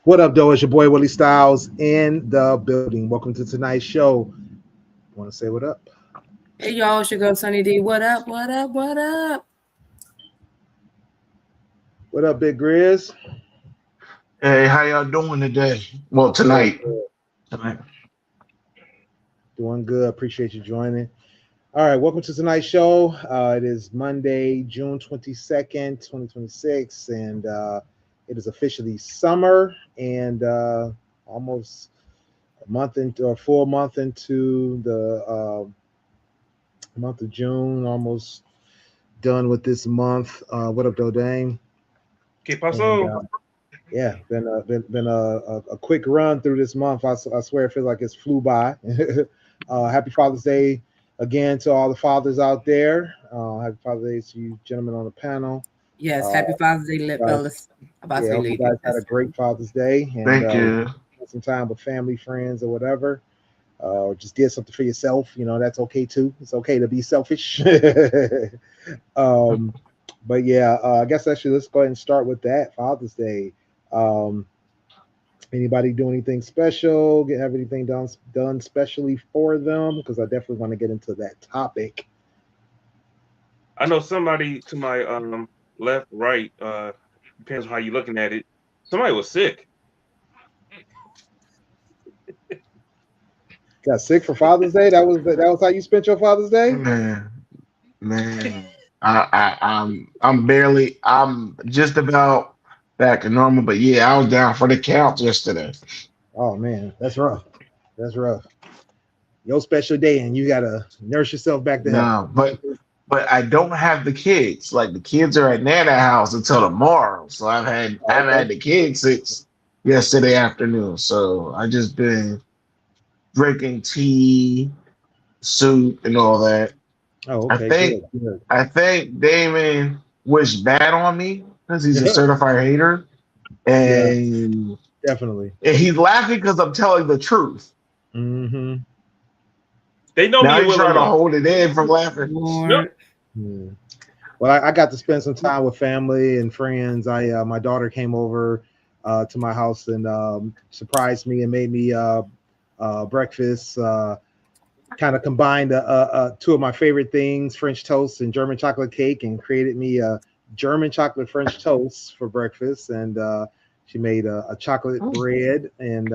What up, though? It's your boy Willie Styles in the building. Welcome to tonight's show. Want to say what up? Hey y'all, it's your girl Sunny D. What up? What up? What up? What up, Big Grizz? Hey, how y'all doing today? Well, Good, tonight. good. Tonight. Doing good. Appreciate you joining. All right, welcome to tonight's show. It is Monday, June 22nd, 2026, and it is officially summer and almost a month into or full month into the month of June, almost done with this month. What up, though, Dame? ¿Qué And pasó? yeah, been a quick run through this month. I swear it feels like it's flew by. Happy Father's Day again to all the fathers out there. Happy Father's Day to you gentlemen on the panel. Yes, Uh, happy Father's Day, guys, fellas. I'm about to yeah, say hope you ladies. guys had a great Father's Day and Thank you. spent some time with family, friends, or whatever. Or just did something for yourself. You know, that's okay too. It's okay to be selfish. um, but yeah, I guess actually let's go ahead and start with that Father's Day. Um, Anybody do anything special? Have anything done specially for them? Because I definitely want to get into that topic. I know somebody to my left, right, depends on how you're looking at it. Somebody was sick. Got sick for Father's Day. That was how you spent your Father's Day. Man, man. I'm just about back to normal, but yeah, I was down for the count yesterday. Oh man, that's rough. That's rough. Your special day, and you gotta nurse yourself back to health. No, but I don't have the kids. Like the kids are at Nana house until tomorrow. So I Oh, haven't okay. had the kids since yesterday afternoon. So I just been drinking tea, soup, and all that. Oh, I okay. think Good. Good. I think Damon wished bad on me because he's a Yeah. certified hater, Yeah. and, Definitely. and he's laughing because I'm telling the truth. Mm-hmm. They know Now me he's well trying to enough. hold it in from laughing. Yep. Lord. Yeah. Well, I got to spend some time with family and friends. My daughter came over to my house and surprised me and made me breakfast. Kind of combined two of my favorite things, French toast and German chocolate cake, and created me a German chocolate French toast for breakfast. And she made a chocolate Oh, bread and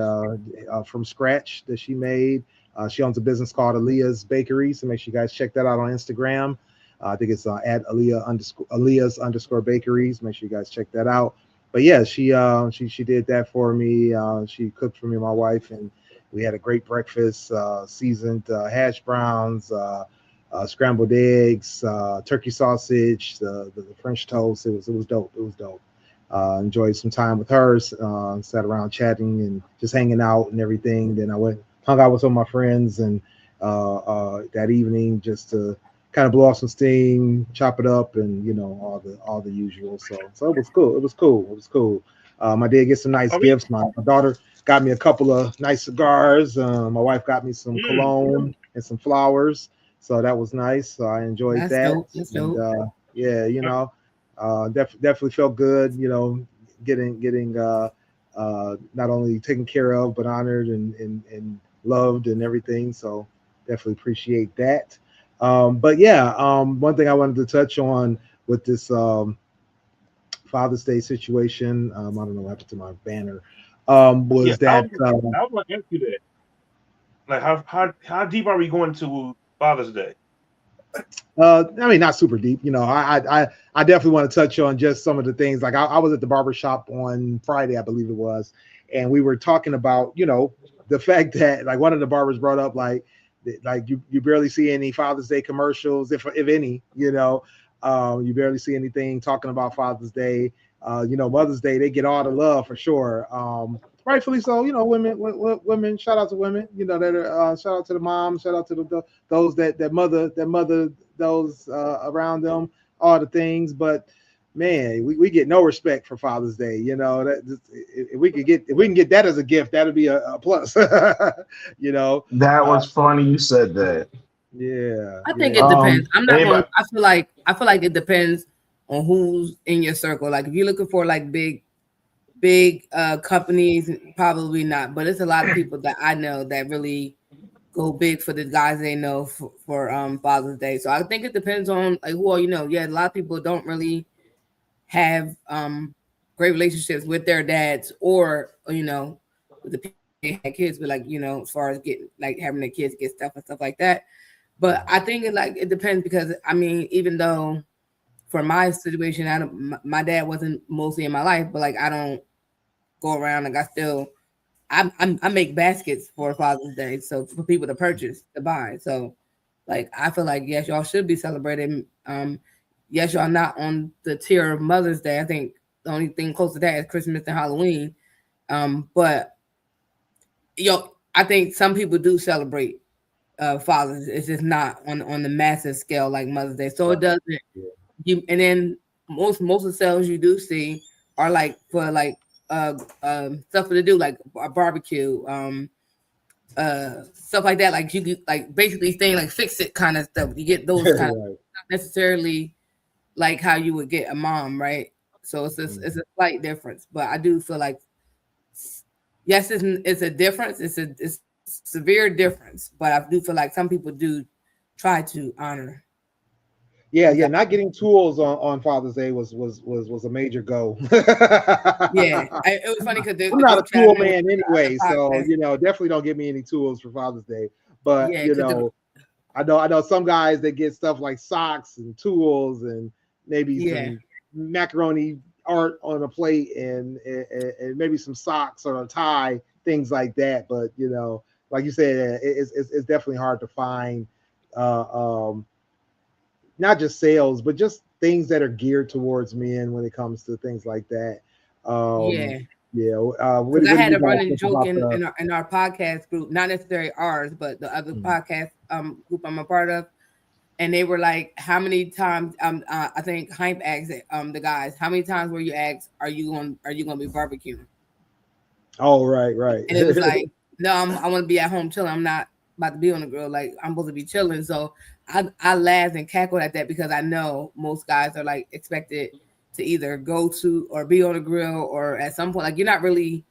from scratch that she made. She owns a business called Aaliyah's Bakery, so make sure you guys check that out on Instagram. I think it's at Aaliyah's underscore bakeries. Make sure you guys check that out. But yeah, she did that for me. She cooked for me and my wife, and we had a great breakfast, seasoned hash browns, scrambled eggs, turkey sausage, the French toast. It was dope. It was dope. Enjoyed some time with her. Sat around chatting and just hanging out and everything. Then I went hung out with some of my friends and that evening just to kind of blow off some steam, chop it up, and all the usual. So it was cool. It was cool. It was cool. I did get some nice Are we? gifts. My daughter got me a couple of nice cigars. My wife got me some Mm. cologne and some flowers. So that was nice. So I enjoyed That's that. dope. That's And dope. yeah, definitely felt good. Getting not only taken care of but honored and loved and everything. So definitely appreciate that. But yeah, one thing I wanted to touch on with this Father's Day situation, I don't know what happened to my banner, Yeah, was that I was going to ask you that. Like, how deep are we going to Father's Day? I mean, not super deep. I definitely want to touch on just some of the things. Like I was at the barber shop on Friday, I believe it was, and we were talking about, the fact that like one of the barbers brought up like you barely see any Father's Day commercials, if any. You barely see anything talking about Father's Day. Mother's Day, they get all the love for sure. Rightfully so. Women. Shout out to women. That are, shout out to the moms. Shout out to those that mother those around them, all the things. But man, we get no respect for Father's Day. If we can get that as a gift, that'd be a plus. you know, that uh, was funny. You said that. yeah, I think it yeah, depends. I'm not going. Anybody? I feel like it depends on who's in your circle. Like if you're looking for like big big companies, probably not. But it's a lot of people that I know that really go big for the guys they know for Father's Day. So I think it depends on like who you know. Yeah, a lot of people don't really have great relationships with their dads, or you know, with the people they had kids, but like you know, as far as getting like having their kids get stuff and stuff like that. But I think it depends because I mean, even though for my situation, my dad wasn't mostly in my life, but like I don't go around like I make baskets for Father's Day, so for people to purchase to buy. So like I feel like yes, y'all should be celebrating. Yes, y'all not on the tier of Mother's Day. I think the only thing close to that is Christmas and Halloween. But I think some people do celebrate fathers. It's just not on the massive scale like Mother's Day. So it doesn't. And then most of the sales you do see are like for like stuff to do like a barbecue, stuff like that. Like you like basically saying like fix it kind of stuff. You get those kind of not necessarily like how you would get a mom, right? So it's a slight difference, but I do feel like yes, it's a difference. It's a severe difference, but I do feel like some people do try to honor. Yeah, not getting tools on Father's Day was a major go. Yeah, it was funny because I'm not a tool man anyway, so you know, definitely don't give me any tools for Father's Day. But yeah, you know, I know some guys that get stuff like socks and tools and maybe some macaroni art on a plate and maybe some socks or a tie, things like that. But you know, like you said, it's definitely hard to find. Not just sales, but just things that are geared towards men when it comes to things like that. I had a running joke in our podcast group, not necessarily ours, but the other podcast group I'm a part of, and they were like, "How many times?" I think Hype asked the guys, "How many times were you asked, are you going to be barbecuing?" Oh, right. And it was like, "No, I want to be at home chilling. I'm not about to be on the grill. Like I'm supposed to be chilling." So I laughed and cackled at that because I know most guys are like expected to either go to or be on a grill or at some point like you're not really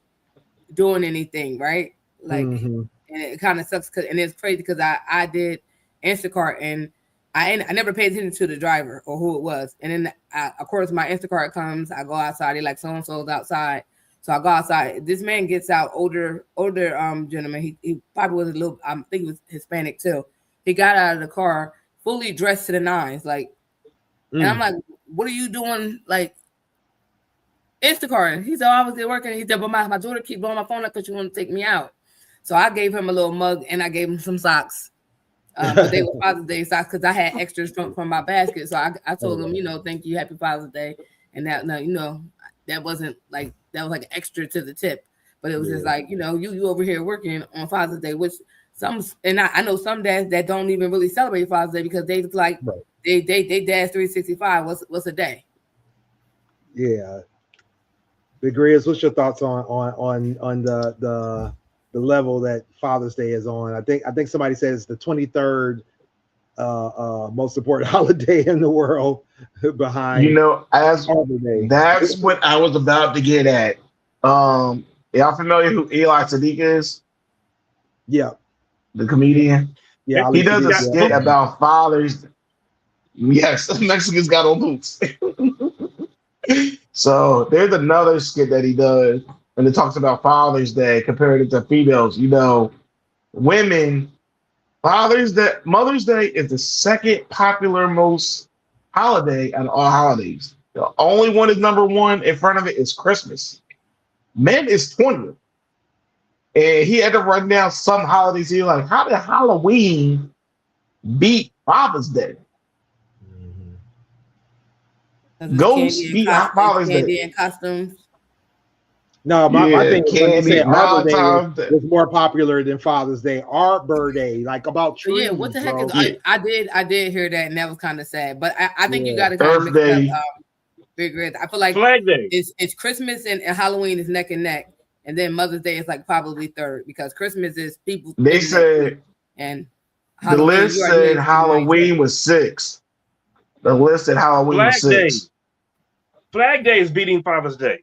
doing anything, right? Like, and it kind of sucks and it's crazy because I did Instacart and I never paid attention to the driver or who it was, and then of course my Instacart comes, I go outside, they like so and so's outside. So I go outside. This man gets out, older gentleman. He probably was a little, I think he was Hispanic too. He got out of the car, fully dressed to the nines, like, and I'm like, "What are you doing?" Like, Instacart. He said, "Oh, I was there working." He said, "But my daughter keep blowing my phone up because you want to take me out." So I gave him a little mug and I gave him some socks. But they were Father's Day socks because I had extras from my basket. So I told him, you know, thank you, happy Father's Day, and that no, you know, that wasn't like that was like extra to the tip, but it was just like, you know, you over here working on Father's Day, which I know some dads that don't even really celebrate Father's Day because they like they dad's 365. What's a day? Yeah. Big Grizz, what's your thoughts on the level that Father's Day is on? I think somebody said it's the 23rd most important holiday in the world behind, you know, as Father's Day. That's what I was about to get at. Y'all familiar who Eli Sadiq is? Yeah, the comedian. Yeah, he does a skit about fathers. Yes, Mexicans got on boots. So there's another skit that he does when it talks about Father's Day compared it to females. You know, women, Mother's Day is the second popular most holiday out of all holidays. The only one is number one in front of it is Christmas. Men is 20th. And he had to run down some holidays. He was like, how did Halloween beat Father's Day? Ghost beat Father's Day. Candy and costumes. No, my thing Candy, Arbor Day was more popular than Father's Day. Arbor Day, like about trees. Yeah, what the heck bro. is I did hear that, and that was kind of sad. But I think you got to kind of mix up Big Red. I feel like Flag Day. It's Christmas and Halloween is neck and neck, and then Mother's Day is like probably third because Christmas is people. They said and the list said Halloween was 6. The list said Halloween was 6. Flag Day is beating Father's Day.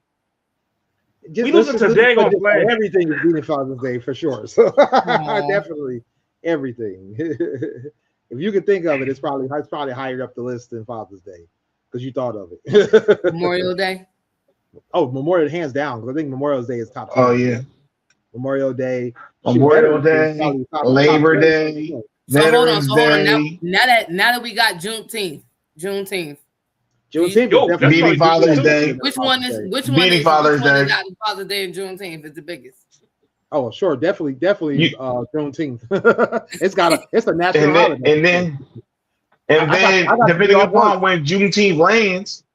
We listen to Dang on Flag. Everything is beating Father's Day for sure. So definitely everything. If you can think of it, it's probably higher up the list than Father's Day because you thought of it. Memorial Day. Oh, Memorial, hands down, because I think Memorial Day is top 10. Oh yeah, Memorial Day, Memorial Day, Labor Day, So hold on. Day. Now that we got Juneteenth. Juneteenth Yo, is definitely Beating Father's Day. Which one is Father's Day? out of Father's Day and Juneteenth is the biggest? Oh, sure, definitely Juneteenth. it's a national holiday. And then depending upon when Juneteenth lands,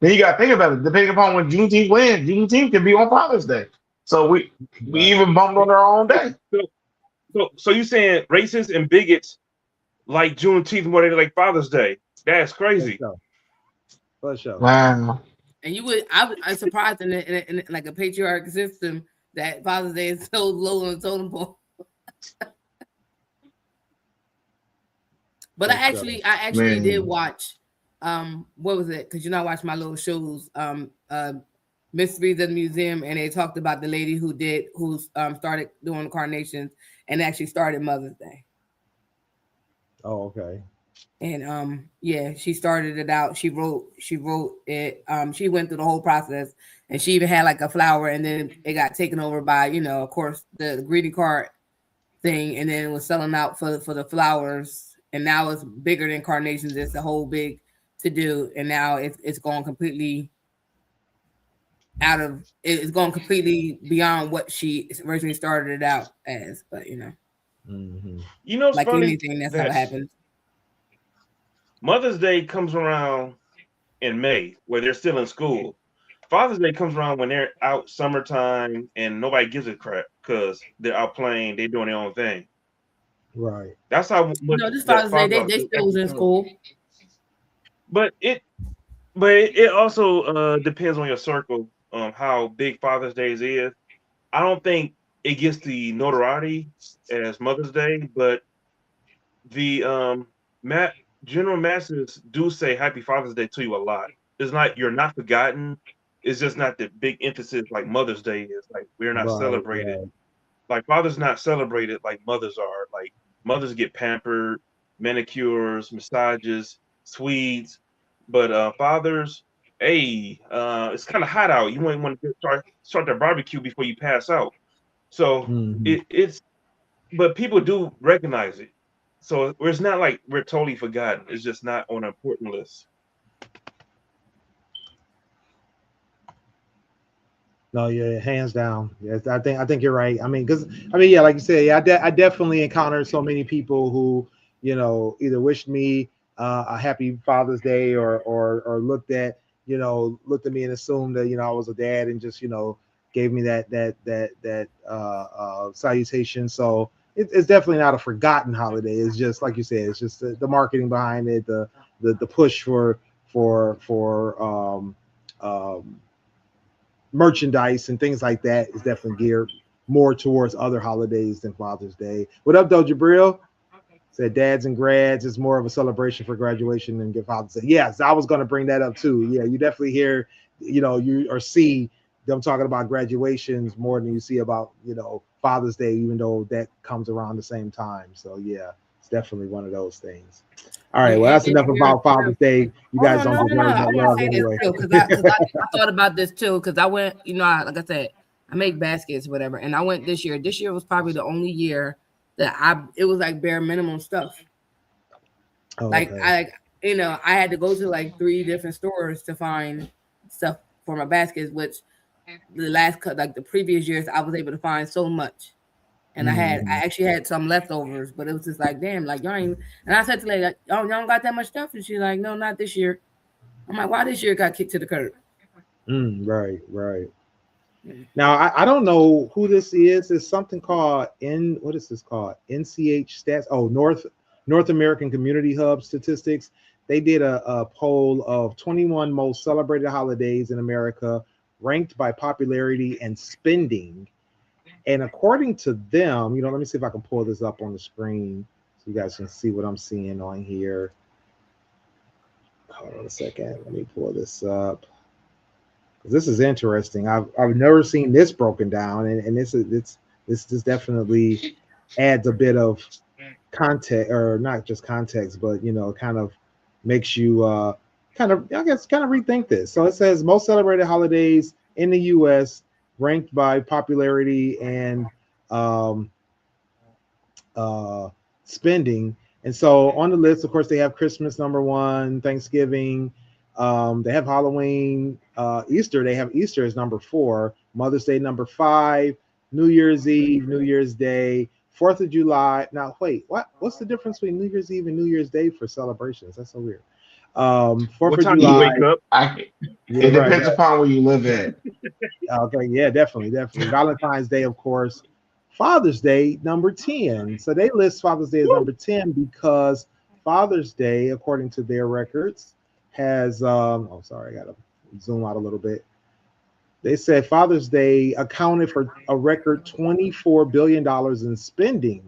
then you got to think about it. Depending upon when Juneteenth lands, Juneteenth can be on Father's Day. So we even bumped on our own day. So you saying racists and bigots like Juneteenth more than like Father's Day? That's crazy. For sure. Wow. And I'm surprised in like a patriarchal system that Father's Day is so low on the totem pole. But I actually did watch what was it? Because I watched my little shows, Mysteries of the Museum, and they talked about the lady who started doing the carnations and actually started Mother's Day. Oh, okay. And she started it out. She wrote it. She went through the whole process, and she even had like a flower, and then it got taken over by, of course, the greeting card thing, and then it was selling out for the flowers, and now it's bigger than carnations. It's a whole big to do, and now it's going completely it's going completely beyond what she originally started it out as. But Mm-hmm. Like funny, anything, that's how it happens. Mother's Day comes around in May, where they're still in school. Father's Day comes around when they're out summertime and nobody gives a crap because they're out playing, they're doing their own thing. Right. That's how. This Father's Day, they still was in school. But it also depends on your circle, how big Father's Day is. I don't think it gets the notoriety as Mother's Day, but the general masses do say Happy Father's Day to you a lot. It's not, you're not forgotten. It's just not the big emphasis like Mother's Day is. Like, we're not celebrated. Right. Like, Father's not celebrated like mothers are. Like, mothers get pampered, manicures, massages, sweets. But fathers, it's kind of hot out. You might want to start the barbecue before you pass out. So but people do recognize it. So it's not like we're totally forgotten. It's just not on an important list. No, yeah, hands down. Yes, I think you're right. Like you said, I definitely encountered so many people who, either wished me a happy Father's Day or looked at me and assumed that I was a dad and just gave me that salutation. So it's definitely not a forgotten holiday. It's just like you said. It's just the marketing behind it, the push for merchandise and things like that is definitely geared more towards other holidays than Father's Day. What up, though, Jabril? Said dads and grads is more of a celebration for graduation than give Father's Day. Yes, I was going to bring that up too. Yeah, you definitely hear, you see them talking about graduations more than you see about, Father's Day, even though that comes around the same time. So yeah, it's definitely one of those things. All right, well, that's enough about Father's Day. You guys don't deserve that love anyway. I thought about this too, because I went, like I said, I make baskets, whatever, and I went this year. This year was probably the only year that it was like bare minimum stuff. Oh, like okay. I had to go to like 3 different stores to find stuff for my baskets, which the previous years I was able to find so much. And I actually had some leftovers, but it was just like, damn, like y'all ain't. And I said to the lady, oh, y'all don't got that much stuff, and she's like, no, not this year. I'm like, why this year got kicked to the curb? Right. Now I don't know who this is. It's something called what is this called? NCH Stats. Oh, North American Community Hub Statistics. They did a poll of 21 most celebrated holidays in America, ranked by popularity and spending. And according to them, let me see if I can pull this up on the screen so you guys can see what I'm seeing on here. Hold on a second. Let me pull this up. This is interesting. I've never seen this broken down, and this definitely adds a bit of context, or not just context, but kind of makes you kind of, I guess, kind of rethink this. So it says most celebrated holidays in the U.S. ranked by popularity and um, spending. And so on the list, of course, they have Christmas #1, Thanksgiving. They have Halloween, Easter. They have Easter as #4, Mother's Day #5, New Year's Eve, New Year's Day, 4th of July. Now, wait, what's the difference between New Year's Eve and New Year's Day for celebrations? That's so weird. 4th What of time do you July. wake up? Yeah, It depends right. upon where you live at. Okay, yeah, definitely. Valentine's Day, of course. Father's Day, #10. So they list Father's Day as #10 because Father's Day, according to their records, has oh, sorry, I gotta zoom out a little bit. They said Father's Day accounted for a record $24 billion in spending.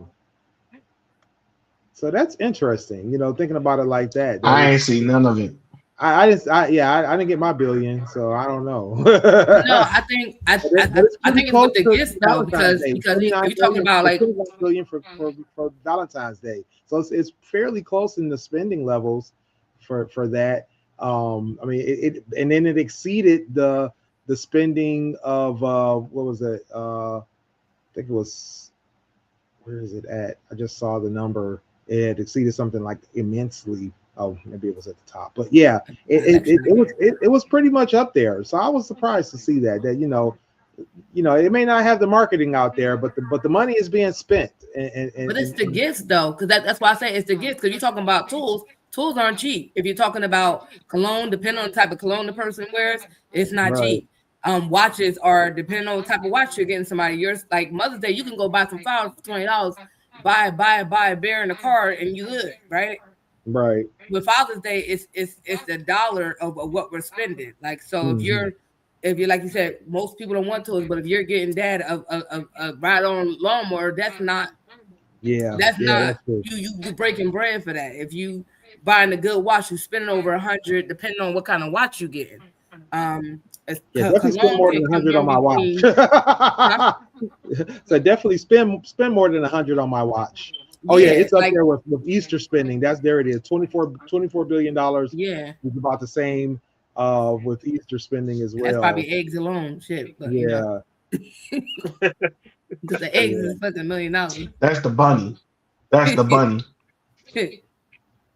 So that's interesting, thinking about it like that. I ain't seen none of it. I didn't get my billion, so I don't know. No, I think I think it's with the gifts though, because you're talking about like $29 billion for Valentine's Day, so it's fairly close in the spending levels for that. I mean, it and then it exceeded the spending of what was it? I think it was, where is it at? I just saw the number. It exceeded something like immensely. Oh, maybe it was at the top, but yeah, it was pretty much up there. So I was surprised to see that it may not have the marketing out there, but the money is being spent. But it's the gifts though, because that's why I say it's the gifts. Because you're talking about tools. Tools aren't cheap. If you're talking about cologne, depending on the type of cologne the person wears, it's not cheap. Watches are depending on the type of watch you're getting somebody. Yours, like Mother's Day, you can go buy some flowers for $20, buy a bear in a car, and you good, right? Right. With Father's Day, it's the dollar of what we're spending. Like, so if you're like you said, most people don't want tools, but if you're getting dad a ride-on lawnmower, that's not you breaking bread for that. If you buying a good watch, you spending over $100, depending on what kind of watch you getting. Definitely spend more than $100 on my watch. So definitely spend more than $100 on my watch. Oh yeah, it's up there with Easter spending. There it is. $24 billion. Yeah, it's about the same with Easter spending as well. That's probably eggs alone. Shit. But, yeah. Because the eggs is fucking $1 million. That's the bunny. That's the bunny.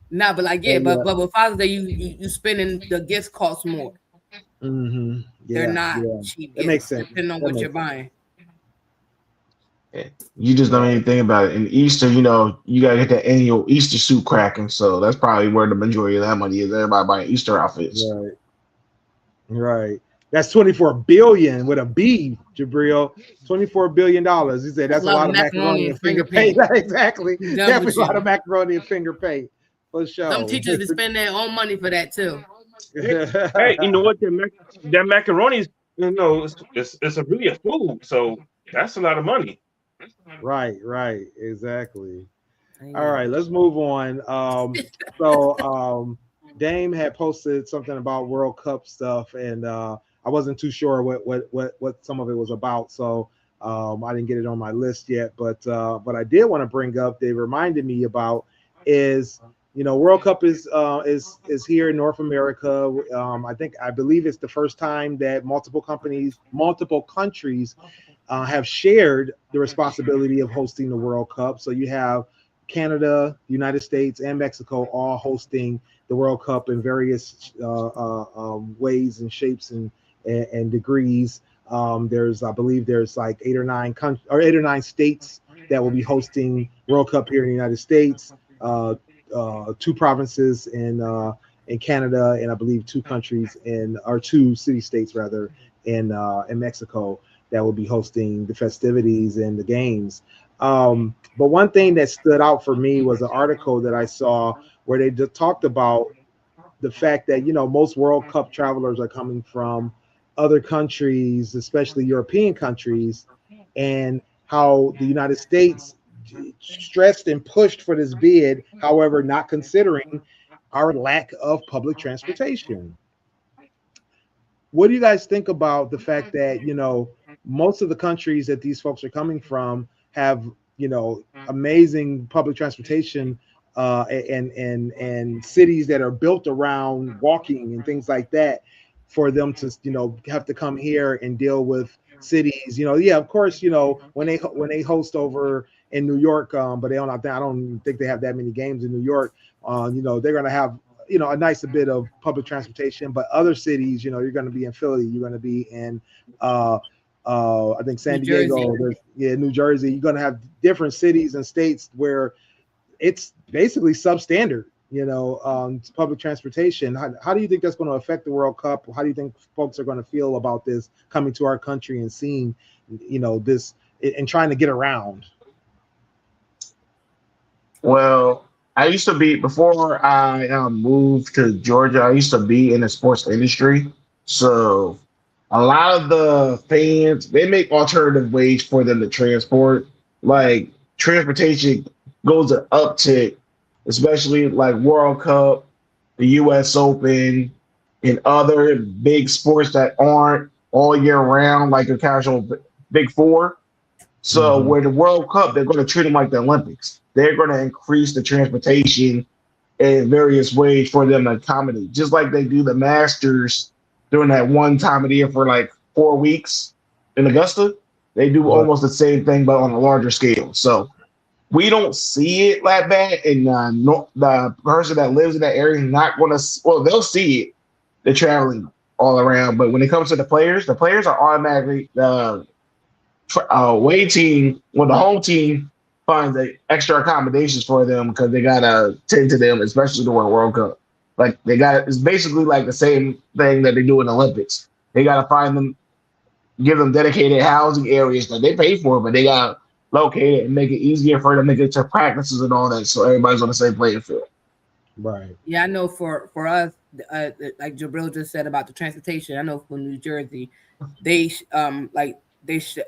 Nah, but like but with Father's Day, you spending, the gifts cost more. Mm-hmm. They're not cheap. That makes sense. Depending on what you're buying. You just don't even think about it. In Easter, you gotta get the annual Easter suit cracking. So that's probably where the majority of that money is. Everybody buying Easter outfits. Right. That's 24 billion with a B, Jabril. $24 billion. He said that's a lot of macaroni and finger paint. Exactly. Definitely a lot of macaroni and finger paint. For sure. Some teachers spend their own money for that too. Hey, you know what? That macaroni is, it's really a food. So that's a lot of money. Right, exactly. All right, let's move on. So Dame had posted something about World Cup stuff, and I wasn't too sure what some of it was about, so I didn't get it on my list yet. But what I did want to bring up, they reminded me about, is World Cup is here in North America. I believe it's the first time that multiple countries have shared the responsibility of hosting the World Cup. So you have Canada, United States, and Mexico all hosting the World Cup in various ways and shapes and degrees. I believe there's like 8 or 9 states that will be hosting World Cup here in the United States. 2 provinces in Canada, and I believe 2 city states rather in Mexico that will be hosting the festivities and the games. But one thing that stood out for me was an article that I saw where they talked about the fact that most World Cup travelers are coming from other countries, especially European countries, and how the United States stressed and pushed for this bid, however, not considering our lack of public transportation. what do you guys think about the fact that, you know, most of the countries that these folks are coming from have, you know, amazing public transportation and cities that are built around walking and things like that, for them to, you know, have to come here and deal with cities, you know, yeah, of course, you know, when they host over in New York, but they don't, I don't think they have that many games in New York. You know, they're going to have, you know, a nice bit of public transportation, but other cities, you know, you're going to be in Philly, you're going to be in I think San Diego, New Jersey. You're going to have different cities and states where it's basically substandard, you know, public transportation. How do you think that's going to affect the World Cup? How do you think folks are going to feel about this coming to our country and seeing, you know, this and trying to get around? Well, I used to be, before I moved to Georgia, I used to be in the sports industry. So a lot of the fans, they make alternative ways for them to transport. Like transportation goes an uptick, especially like World Cup, the US Open, and other big sports that aren't all year round, like a casual Big Four. So where the World Cup, they're going to treat them like the Olympics. They're going to increase the transportation in various ways for them to accommodate, just like they do the Masters during that one time of the year for like 4 weeks in Augusta. They do almost the same thing, but on a larger scale. So we don't see it that bad, and the person that lives in that area is not going to. Well, they'll see it. They're traveling all around, but when it comes to the players are automatically away team. Well, the home team finds the extra accommodations for them because they gotta tend to them, especially during World Cup. Like it's basically like the same thing that they do in the Olympics. They gotta find them, give them dedicated housing areas that they pay for, but they gotta locate it and make it easier for them to get to practices and all that, so everybody's on the same playing field. Right. Yeah, I know for us, like Jabril just said about the transportation. I know from New Jersey, they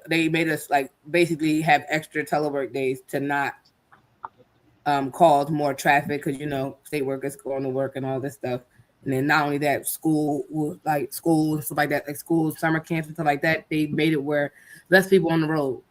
they made us like basically have extra telework days to not cause more traffic, because you know state workers going to work and all this stuff. And then not only that, schools and stuff like that, like schools, summer camps and stuff like that, they made it where less people on the road.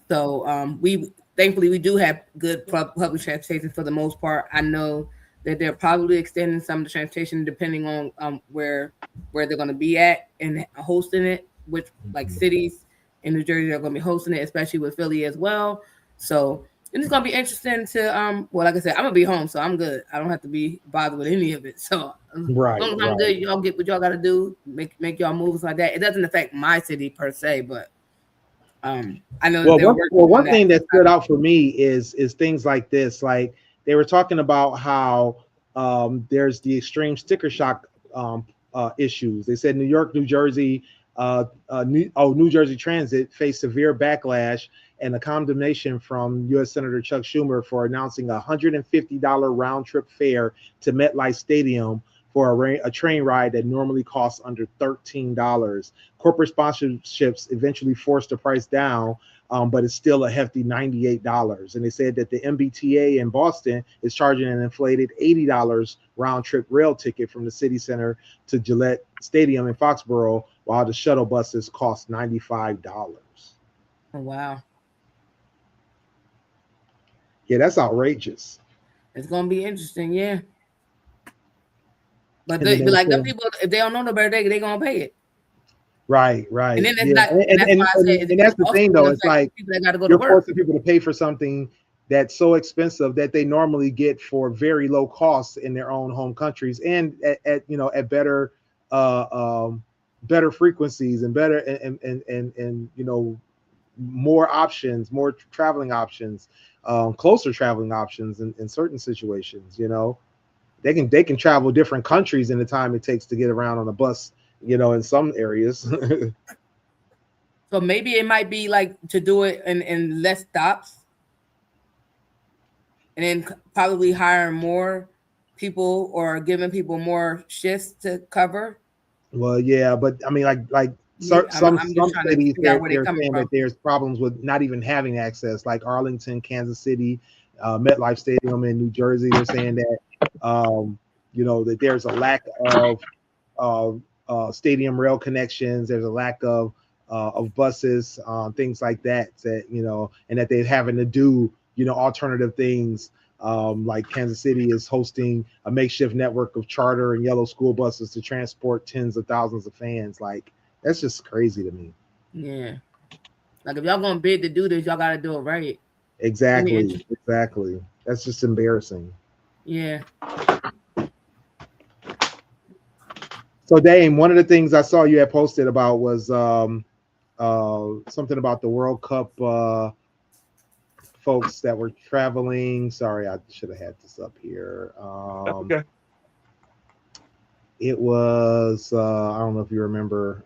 So we thankfully we do have good public transportation for the most part. I know that they're probably extending some of the transportation depending on where they're going to be at and hosting it, which like cities in New Jersey are going to be hosting it, especially with Philly as well. So it's going to be interesting to well, like I said, I'm gonna be home, so I'm good. I don't have to be bothered with any of it. So right, I'm good. Y'all get what y'all got to do, make y'all moves like that. It doesn't affect my city per se, but I know. One thing that stood out for me is things like this. Like they were talking about how there's the extreme sticker shock issues. They said New York, New Jersey, New Jersey Transit faced severe backlash and a condemnation from U.S. Senator Chuck Schumer for announcing a $150 round trip fare to MetLife Stadium for a train ride that normally costs under $13. Corporate sponsorships eventually forced the price down, but it's still a hefty $98. And they said that the MBTA in Boston is charging an inflated $80 round trip rail ticket from the city center to Gillette Stadium in Foxborough, while the shuttle buses cost $95. Oh, wow. Yeah, that's outrageous. It's gonna be interesting, yeah. But them people, if they don't know no better, they gonna pay it. Right. And then and that's the thing, though. It's like people that gotta go you're to work. forcing people to pay for something that's so expensive that they normally get for very low costs in their own home countries, and at better better frequencies and better and more options, more traveling options, closer traveling options in certain situations. They can travel different countries in the time it takes to get around on a bus, in some areas. So maybe it might be like to do it in less stops, and then probably hiring more people or giving people more shifts to cover. Well, yeah, but I mean, some cities, they're saying that there's problems with not even having access, like Arlington, Kansas City, MetLife Stadium in New Jersey. They're saying that that there's a lack of stadium rail connections. There's a lack of buses, things like that. That and that they're having to do alternative things. Like Kansas City is hosting a makeshift network of charter and yellow school buses to transport tens of thousands of fans. Like, that's just crazy to me. Yeah. Like, if y'all gonna bid to do this, y'all gotta do it right. Exactly. That's just embarrassing. Yeah. So Dame, one of the things I saw you had posted about was something about the World Cup folks that were traveling. Sorry, I should have had this up here. Okay. It was I don't know if you remember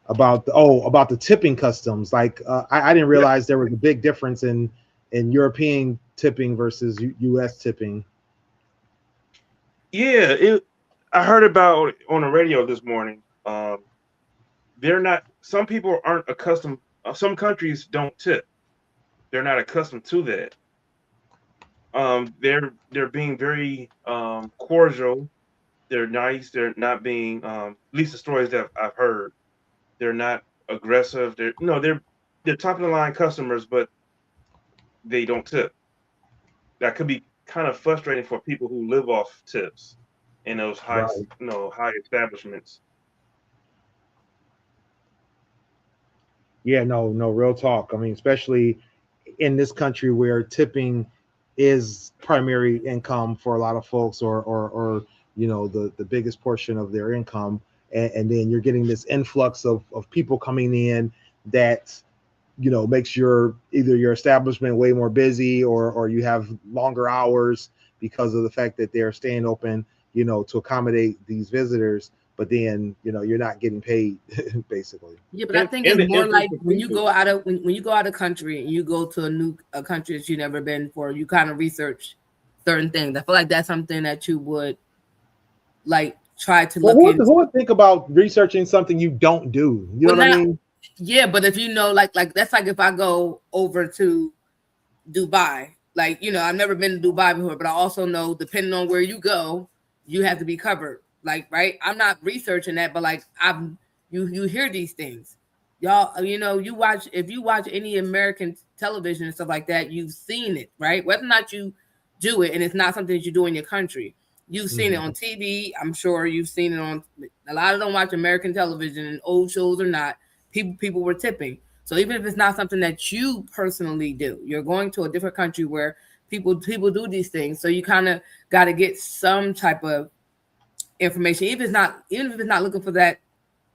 about the tipping customs. Like I didn't realize there was a big difference in European tipping versus U.S. tipping. Yeah, I heard about it on the radio this morning. They're not. Some people aren't accustomed. Some countries don't tip. They're not accustomed to that. They're being very cordial. They're nice. They're not being at least the stories that I've heard. They're not aggressive. They're top of the line customers, but they don't tip. That could be kind of frustrating for people who live off tips in those high establishments. Yeah, no, real talk. I mean, especially in this country where tipping is primary income for a lot of folks, or the biggest portion of their income, and then you're getting this influx of people coming in that makes either your establishment way more busy, or you have longer hours because of the fact that they're staying open to accommodate these visitors. But then you're not getting paid basically. Yeah, but I think it's more like when you go out of country and you go to a country that you've never been for, you kind of research certain things. I feel like that's something that you would like try to look into. Who would think about researching something you don't do? You know what I mean? Yeah, but if like that's like if I go over to Dubai, like I've never been to Dubai before, but I also know depending on where you go, you have to be covered. Like, right? I'm not researching that, but like you hear these things. Y'all, if you watch any American television and stuff like that, you've seen it, right? Whether or not you do it and it's not something that you do in your country, you've seen it on TV. I'm sure you've seen it on a lot of them watch American television and old shows or not. People were tipping. So even if it's not something that you personally do, you're going to a different country where people do these things. So you kind of got to get some type of information, even if it's not looking for that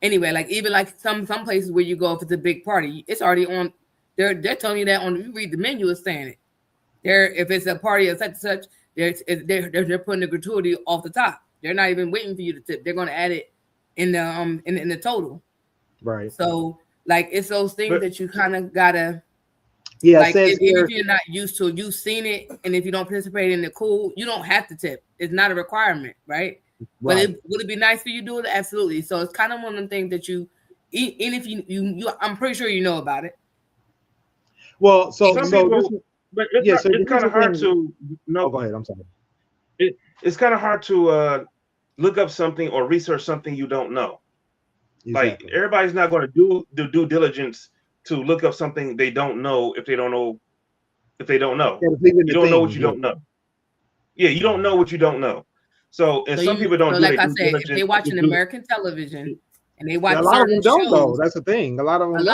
anyway. Like even like some places where you go, if it's a big party, it's already on. They're telling you that on. You read the menu, it's saying it. If it's a party of such and such, they're putting the gratuity off the top. They're not even waiting for you to tip. They're going to add it in the total. Right. So like it's those things that you kind of gotta. Yeah. Like if you're not used to, you've seen it, and if you don't participate in the cool, you don't have to tip. It's not a requirement, right? But would it be nice for you to do it? Absolutely. So it's kind of one of the things that even if you I'm pretty sure you know about it. Well, but it's kind of hard to know. Oh, go ahead. I'm sorry. It's kind of hard to look up something or research something you don't know. Exactly. Like everybody's not going to do the due diligence to look up something they don't know if they don't know. You don't know what you don't know. Yeah, you don't know what you don't know. So some people don't. So like I said, if they're watching American television and they watch a lot of them don't shows, know. That's the thing. A lot of them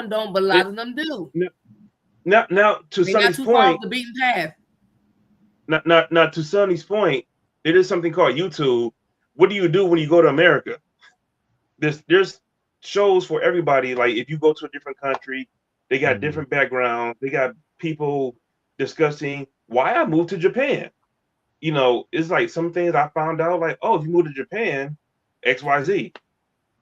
don't, but a lot of them do. Now to Sonny's point, the beaten path. Not to Sonny's point, there is something called YouTube. What do you do when you go to America? There's shows for everybody. Like if you go to a different country, they got different backgrounds. They got people discussing why I moved to Japan. It's like some things I found out, like, oh, if you move to Japan, XYZ.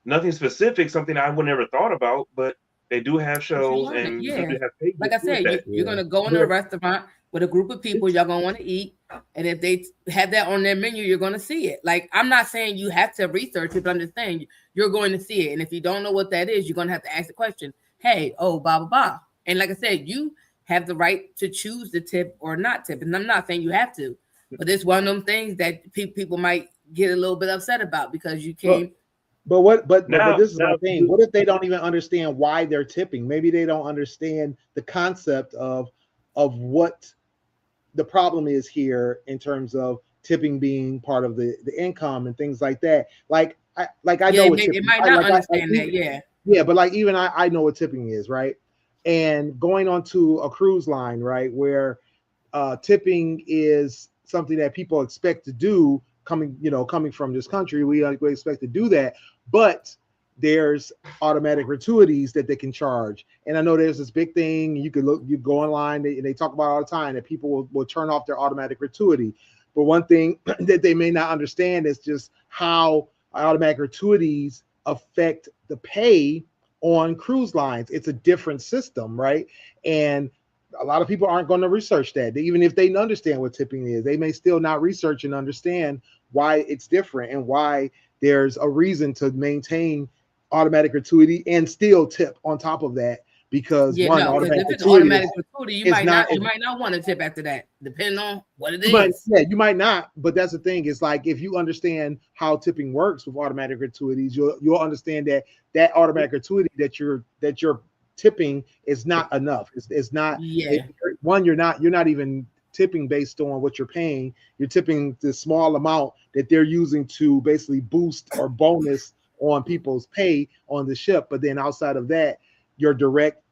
Nothing specific, something I would never thought about, but they do have shows and yeah. they have pages. Like I said, you're gonna go into a restaurant with a group of people y'all gonna want to eat, and if they have that on their menu, you're gonna see it. Like I'm not saying you have to research it, but I'm just saying you're going to see it. And if you don't know what that is, you're gonna have to ask the question, hey, blah blah blah. And like I said, you have the right to choose to tip or not tip. And I'm not saying you have to. But it's one of them things that people might get a little bit upset about because you came. But Now- this is my now- thing. What if they don't even understand why they're tipping? Maybe they don't understand the concept of what the problem is here in terms of tipping being part of the income and things like that. I know what tipping. It might not understand that. Yeah, but like even I know what tipping is, right? And going onto a cruise line, right, where tipping is something that people expect to do coming from this country. We expect to do that, but there's automatic gratuities that they can charge. And I know there's this big thing you go online and they talk about all the time that people will turn off their automatic gratuity. But one thing that they may not understand is just how automatic gratuities affect the pay on cruise lines. It's a different system, right? And a lot of people aren't going to research that. Even if they understand what tipping is, they may still not research and understand why it's different and why there's a reason to maintain automatic gratuity and still tip on top of that. Because automatic gratuity, you might not want to tip after that, depending on what it is. You might not. But that's the thing. It's like if you understand how tipping works with automatic gratuities, you'll understand that automatic gratuity that you're tipping is not enough. It's not. Yeah. You're not even tipping based on what you're paying. You're tipping the small amount that they're using to basically boost or bonus on people's pay on the ship. But then outside of that, your direct,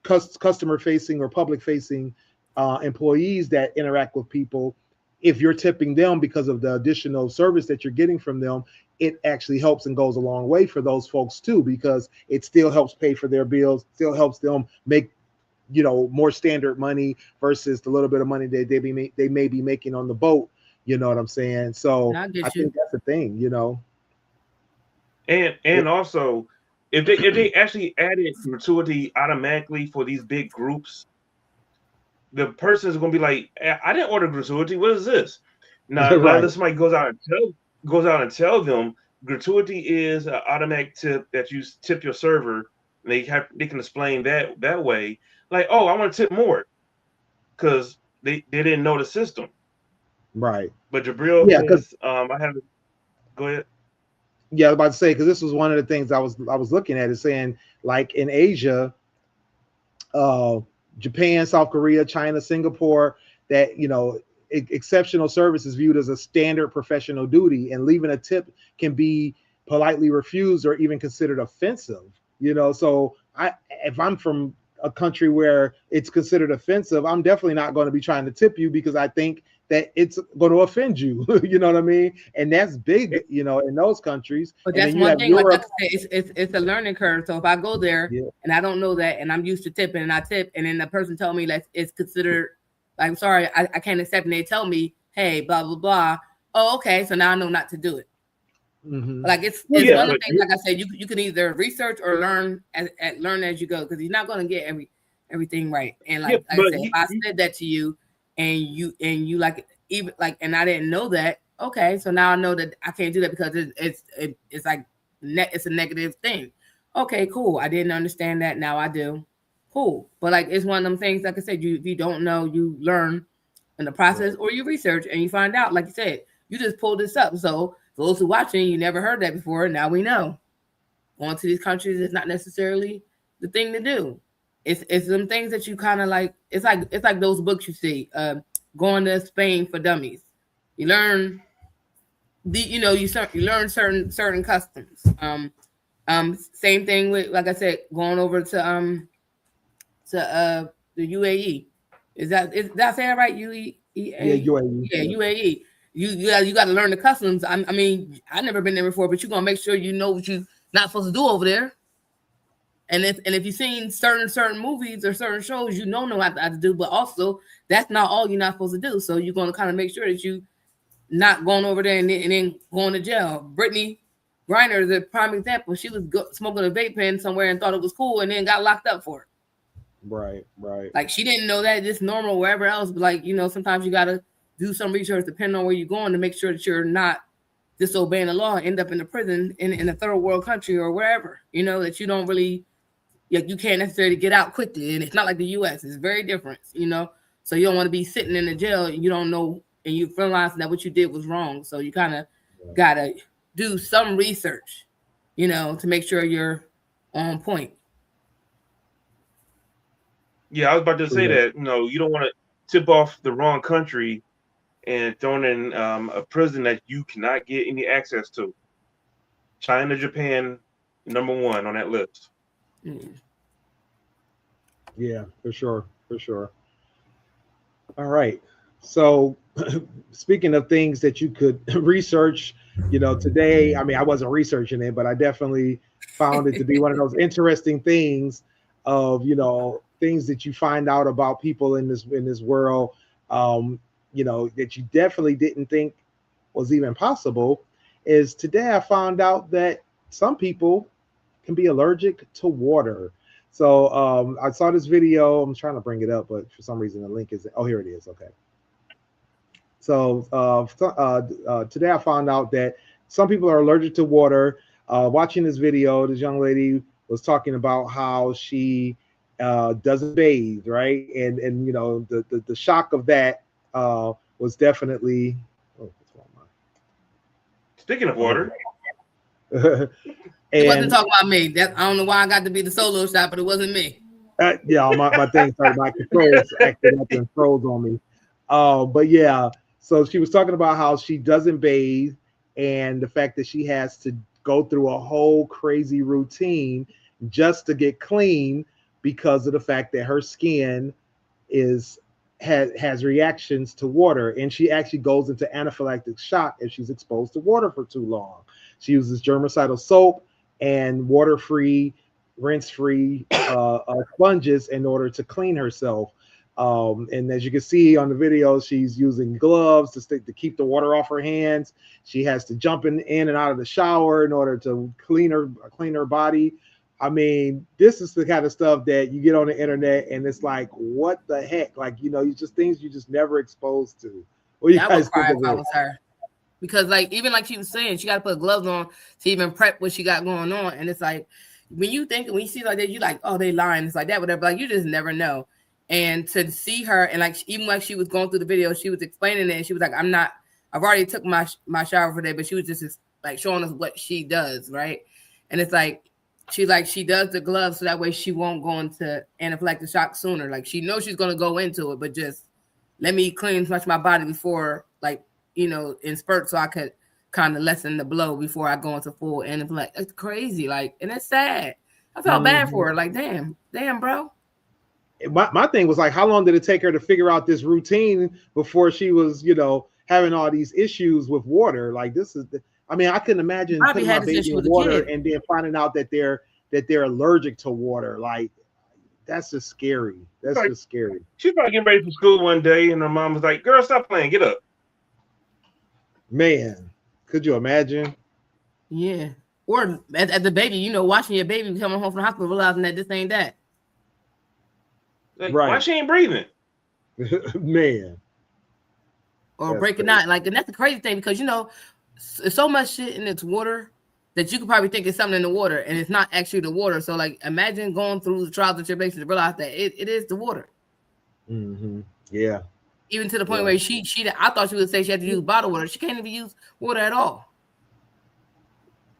customer facing or public facing employees that interact with people, if you're tipping them because of the additional service that you're getting from them, it actually helps and goes a long way for those folks too, because it still helps pay for their bills, still helps them make, more standard money versus the little bit of money that they may be making on the boat. You know what I'm saying? So I think that's the thing, And also, if they actually added gratuity automatically for these big groups, the person is going to be like, I didn't order gratuity. What is this? Now, Right. Now somebody goes out and tell them gratuity is an automatic tip that you tip your server. And they can explain that way. Like, oh, I want to tip more because they didn't know the system. Right. But Jabril, because I haven't. Go ahead. Yeah, I was about to say, because this was one of the things I was looking at, is saying like in Asia, Japan, South Korea, China, Singapore, that exceptional service is viewed as a standard professional duty, and leaving a tip can be politely refused or even considered offensive. So if I'm from a country where it's considered offensive, I'm definitely not going to be trying to tip you because I think that it's going to offend you. You know what I mean? And that's big, in those countries. But that's one thing. Like I said, it's a learning curve. So if I go there and I don't know that, and I'm used to tipping, and I tip, and then the person tell me that it's considered, like, I'm sorry, I can't accept, and they tell me, hey, blah blah blah. Oh, okay. So now I know not to do it. Mm-hmm. Like it's one of the things. Like I said, you can either research or learn as you go, because you're not going to get everything right. And like I said, if I said that to you, and you like even like, and I didn't know that. Okay, so now I know that I can't do that because it's like it's a negative thing. Okay, cool. I didn't understand that. Now I do. Cool. But like it's one of them things. Like I said, if you don't know, you learn in the process, or you research and you find out. Like you said, you just pulled this up. So those who watching, you never heard that before. Now we know. Going to these countries is not necessarily the thing to do. It's some things that you kind of like. It's like those books you see. Going to Spain for Dummies. You learn you learn certain customs. Same thing with, like I said, going over to the UAE. Is that saying right? UAE. Yeah, UAE. Yeah, UAE. You got to learn the customs. I mean, I've never been there before, but you're gonna make sure you know what you're not supposed to do over there. And if you've seen certain movies or certain shows, you know what to do. But also, that's not all you're not supposed to do. So you're gonna kind of make sure that you not going over there and then going to jail. Brittany Griner is a prime example. She was smoking a vape pen somewhere and thought it was cool, and then got locked up for it. Right. Like she didn't know that it's normal wherever else. But like sometimes you gotta do some research depending on where you're going to make sure that you're not disobeying the law and end up in the prison in a third world country or wherever. That you don't really. You can't necessarily get out quickly, and it's not like the U.S. It's very different, So you don't want to be sitting in the jail and you don't know and you realize that what you did was wrong. So you kind of gotta do some research, to make sure you're on point. Yeah, I was about to say that. You don't want to tip off the wrong country and thrown in a prison that you cannot get any access to. China, Japan, #1 on that list. Yeah, for sure. All right. So speaking of things that you could research, today, I mean, I wasn't researching it, but I definitely found it to be one of those interesting things of, things that you find out about people in this world, that you definitely didn't think was even possible. Is today I found out that some people can be allergic to water. So I saw this video. I'm trying to bring it up, but for some reason the link is, oh, here it is. Okay. So today I found out that some people are allergic to water. Watching this video, this young lady was talking about how she doesn't bathe, right? And the shock of that was definitely. Oh, what's wrong, man? Speaking of water. It wasn't talking about me. I don't know why I got to be the solo shot, but it wasn't me. Yeah, my thing started, my controls acted up and froze on me. But yeah, so she was talking about how she doesn't bathe and the fact that she has to go through a whole crazy routine just to get clean because of the fact that her skin has reactions to water, and she actually goes into anaphylactic shock if she's exposed to water for too long. She uses germicidal soap and water-free, rinse-free sponges in order to clean herself. And as you can see on the video, she's using gloves to keep the water off her hands. She has to jump in and out of the shower in order to clean her body. I mean, this is the kind of stuff that you get on the internet and it's like, what the heck? Like, it's just things you just never exposed to. What do you guys think of if I was her? Because even like she was saying, she got to put gloves on to even prep what she got going on. And it's like, when you see like that, you like, oh, they lying. It's like that, whatever. Like, you just never know. And to see her, and like, even like she was going through the video, she was explaining it. And she was like, I've already took my shower for the day, but she was just like showing us what she does. Right. And it's like, she does the gloves so that way she won't go into anaphylactic shock sooner. Like, she knows she's going to go into it, but just let me clean as much of my body before, like, in spurts, so I could kind of lessen the blow before I go into full anaphylactic. It's crazy. Like, and it's sad. I felt bad for her. Like, damn, bro. My thing was like, how long did it take her to figure out this routine before she was, having all these issues with water? Like, I couldn't imagine putting my baby in water and then finding out that they're allergic to water. Like, that's just scary. That's just scary. She's probably getting ready for school one day, and her mom was like, "Girl, stop playing. Get up." Man, could you imagine? Yeah. Or at the baby, watching your baby coming home from the hospital, realizing that this ain't that. Like, right. Why she ain't breathing? Man. Or breaking out. Like, and that's the crazy thing, because there's so much shit in its water that you could probably think it's something in the water, and it's not actually the water. So, like, imagine going through the trials and tribulations to realize that it is the water. Mm-hmm. Yeah. Even to the point where I thought she would say she had to use bottled water. She can't even use water at all.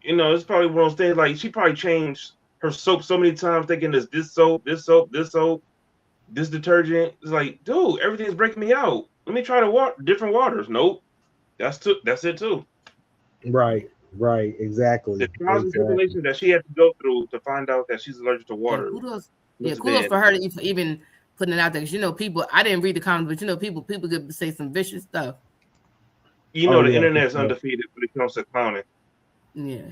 It's probably one of those things, like, she probably changed her soap so many times, thinking this soap, this detergent. It's like, dude, everything's breaking me out. Let me try different waters. Nope. That's it too. Right, exactly. The trials and tribulations that she had to go through to find out that she's allergic to water. Kudos for her to even putting it out there, because people, I didn't read the comments, but people could say some vicious stuff. The internet's undefeated when it comes to clowning. Yeah,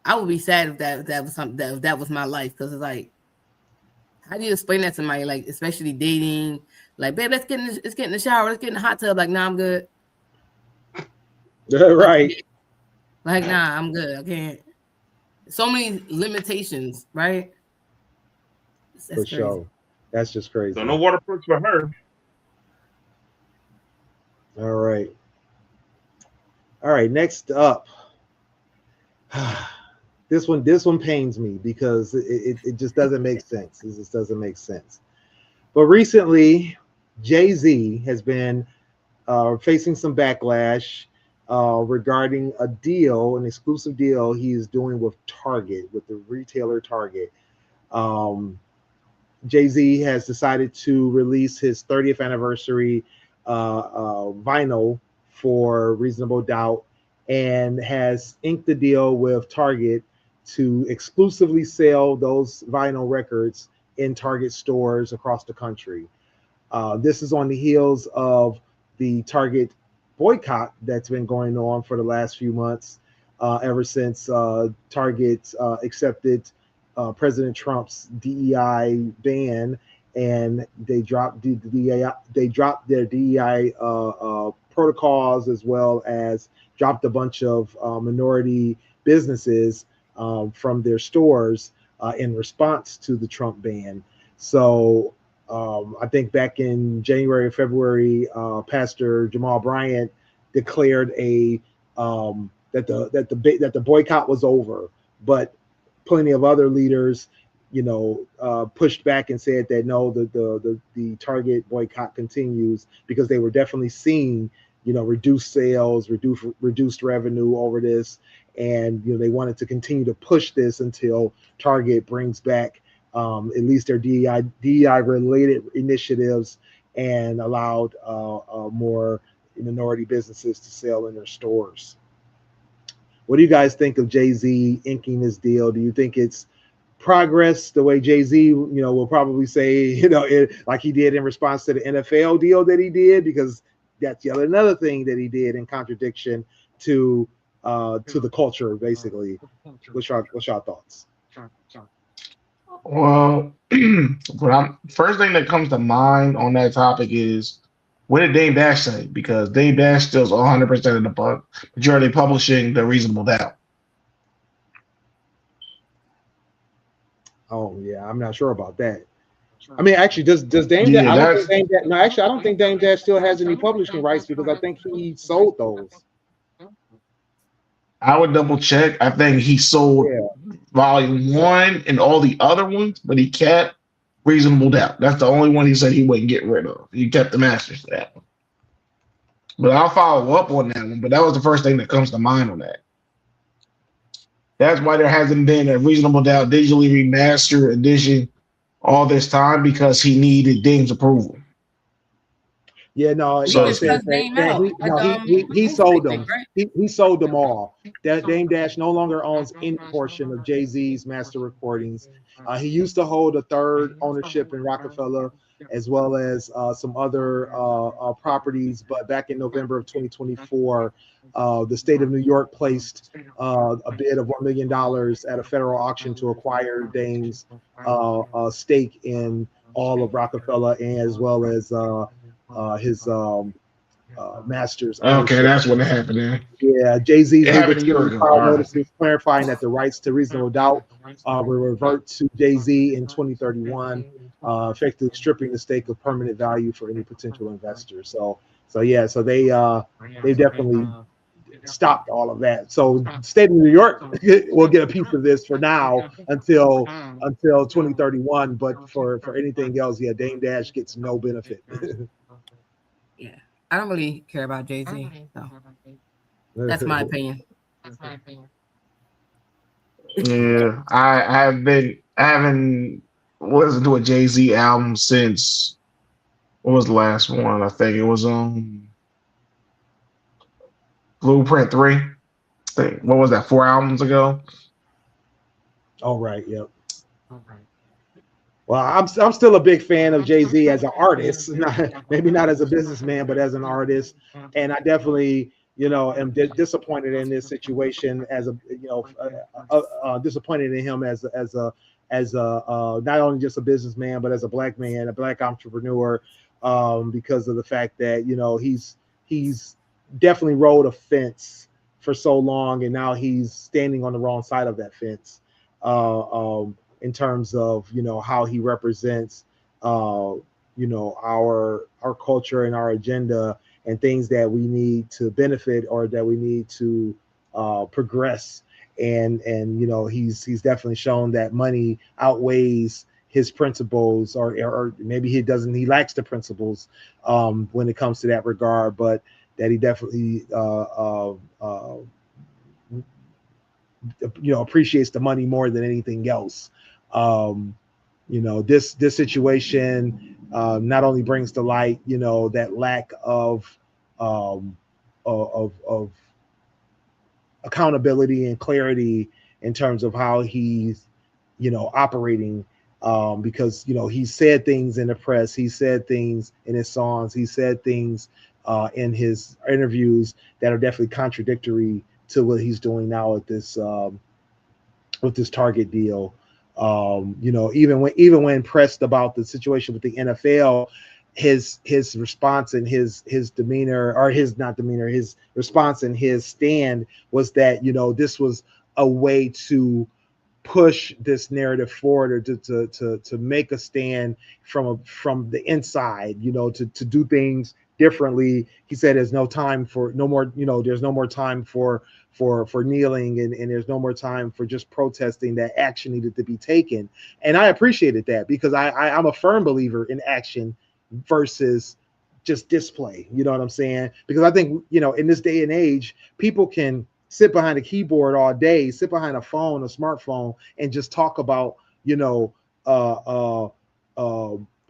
I would be sad if that was something that was my life, because it's like, how do you explain that to somebody, like, especially dating? Like, babe, let's get in the shower, let's get in the hot tub. Like, nah, I'm good. Right. Like, nah, I'm good. I can't. So many limitations, right? For crazy. Sure. That's just crazy. So no waterproof for her. All right. Next up. This one pains me because it just doesn't make sense. It just doesn't make sense. But recently, Jay-Z has been facing some backlash regarding a deal, an exclusive deal he is doing with Target, with the retailer Target. Jay-Z has decided to release his 30th anniversary vinyl for Reasonable Doubt, and has inked the deal with Target to exclusively sell those vinyl records in Target stores across the country. This is on the heels of the Target boycott that's been going on for the last few months, ever since Target accepted President Trump's DEI ban, and they dropped their DEI protocols, as well as dropped a bunch of minority businesses from their stores in response to the Trump ban. So I think back in January or February, Pastor Jamal Bryant declared that the boycott was over, but plenty of other leaders, pushed back and said that no, the Target boycott continues, because they were definitely seeing, reduced sales, reduced revenue over this, and they wanted to continue to push this until Target brings back at least their DEI related initiatives, and allowed more minority businesses to sell in their stores. What do you guys think of Jay-Z inking this deal? Do you think it's progress, the way Jay-Z, will probably say, like he did in response to the NFL deal that he did, because that's yet another thing that he did in contradiction to the culture, basically. What's your thoughts? Well, first thing that comes to mind on that topic is, what did Dame Dash say? Because Dame Dash steals 100% of the majority publishing the Reasonable Doubt. Oh yeah, I'm not sure about that. I mean, actually, does Dame Dash? I don't think Dame Dash still has any publishing rights, because I think he sold those. I would double check. I think he sold Volume 1 and all the other ones, but he kept Reasonable Doubt. That's the only one he said he wouldn't get rid of. He kept the masters for that one. But I'll follow up on that one. But that was the first thing that comes to mind on that. That's why there hasn't been a Reasonable Doubt digitally remastered edition all this time, because he needed Dame's approval. Yeah, no, he sold them. He sold them all. That Dame Dash no longer owns any portion of Jay-Z's master recordings. He used to hold a third ownership in Rockefeller, as well as some other properties. But back in November of 2024, the state of New York placed a bid of $1 million at a federal auction to acquire Dame's stake in all of Rockefeller, and as well as his masters. Okay, that's what happened there. Yeah, Jay-Z's notices clarifying that the rights to Reasonable Doubt will revert to Jay-Z in 2031, effectively stripping the stake of permanent value for any potential investor. So they definitely stopped all of that. So state of New York will get a piece of this for now until 2031, but for anything else, Dame Dash gets no benefit. Yeah, I don't really care about Jay-Z. So that's my opinion. Yeah, I haven't listened to a Jay-Z album since, what was the last one? I think it was Blueprint 3. What was that, 4 albums ago? Oh, right, yep. Well, I'm still a big fan of Jay-Z as an artist, maybe not as a businessman, but as an artist. And I definitely, am disappointed in this situation disappointed in him as a not only just a businessman, but as a black man, a black entrepreneur, because of the fact that he's definitely rode a fence for so long, and now he's standing on the wrong side of that fence. In terms of how he represents our culture and our agenda, and things that we need to benefit, or that we need to progress, and he's definitely shown that money outweighs his principles, or maybe he lacks the principles when it comes to that regard, but that he definitely appreciates the money more than anything else. This situation not only brings to light that lack of accountability and clarity in terms of how he's operating, because he said things in the press, he said things in his songs, he said things in his interviews that are definitely contradictory to what he's doing now with this Target deal. Even when pressed about the situation with the NFL, his response and his demeanor, or his not demeanor, his response and his stand was that this was a way to push this narrative forward, or to make a stand from the inside, to do things differently. He said there's no time for there's no more time for kneeling, and there's no more time for just protesting. That action needed to be taken. And I appreciated that, because I'm a firm believer in action versus just display. You know what I'm saying? Because I think, in this day and age, people can sit behind a keyboard all day, sit behind a phone, a smartphone, and just talk about,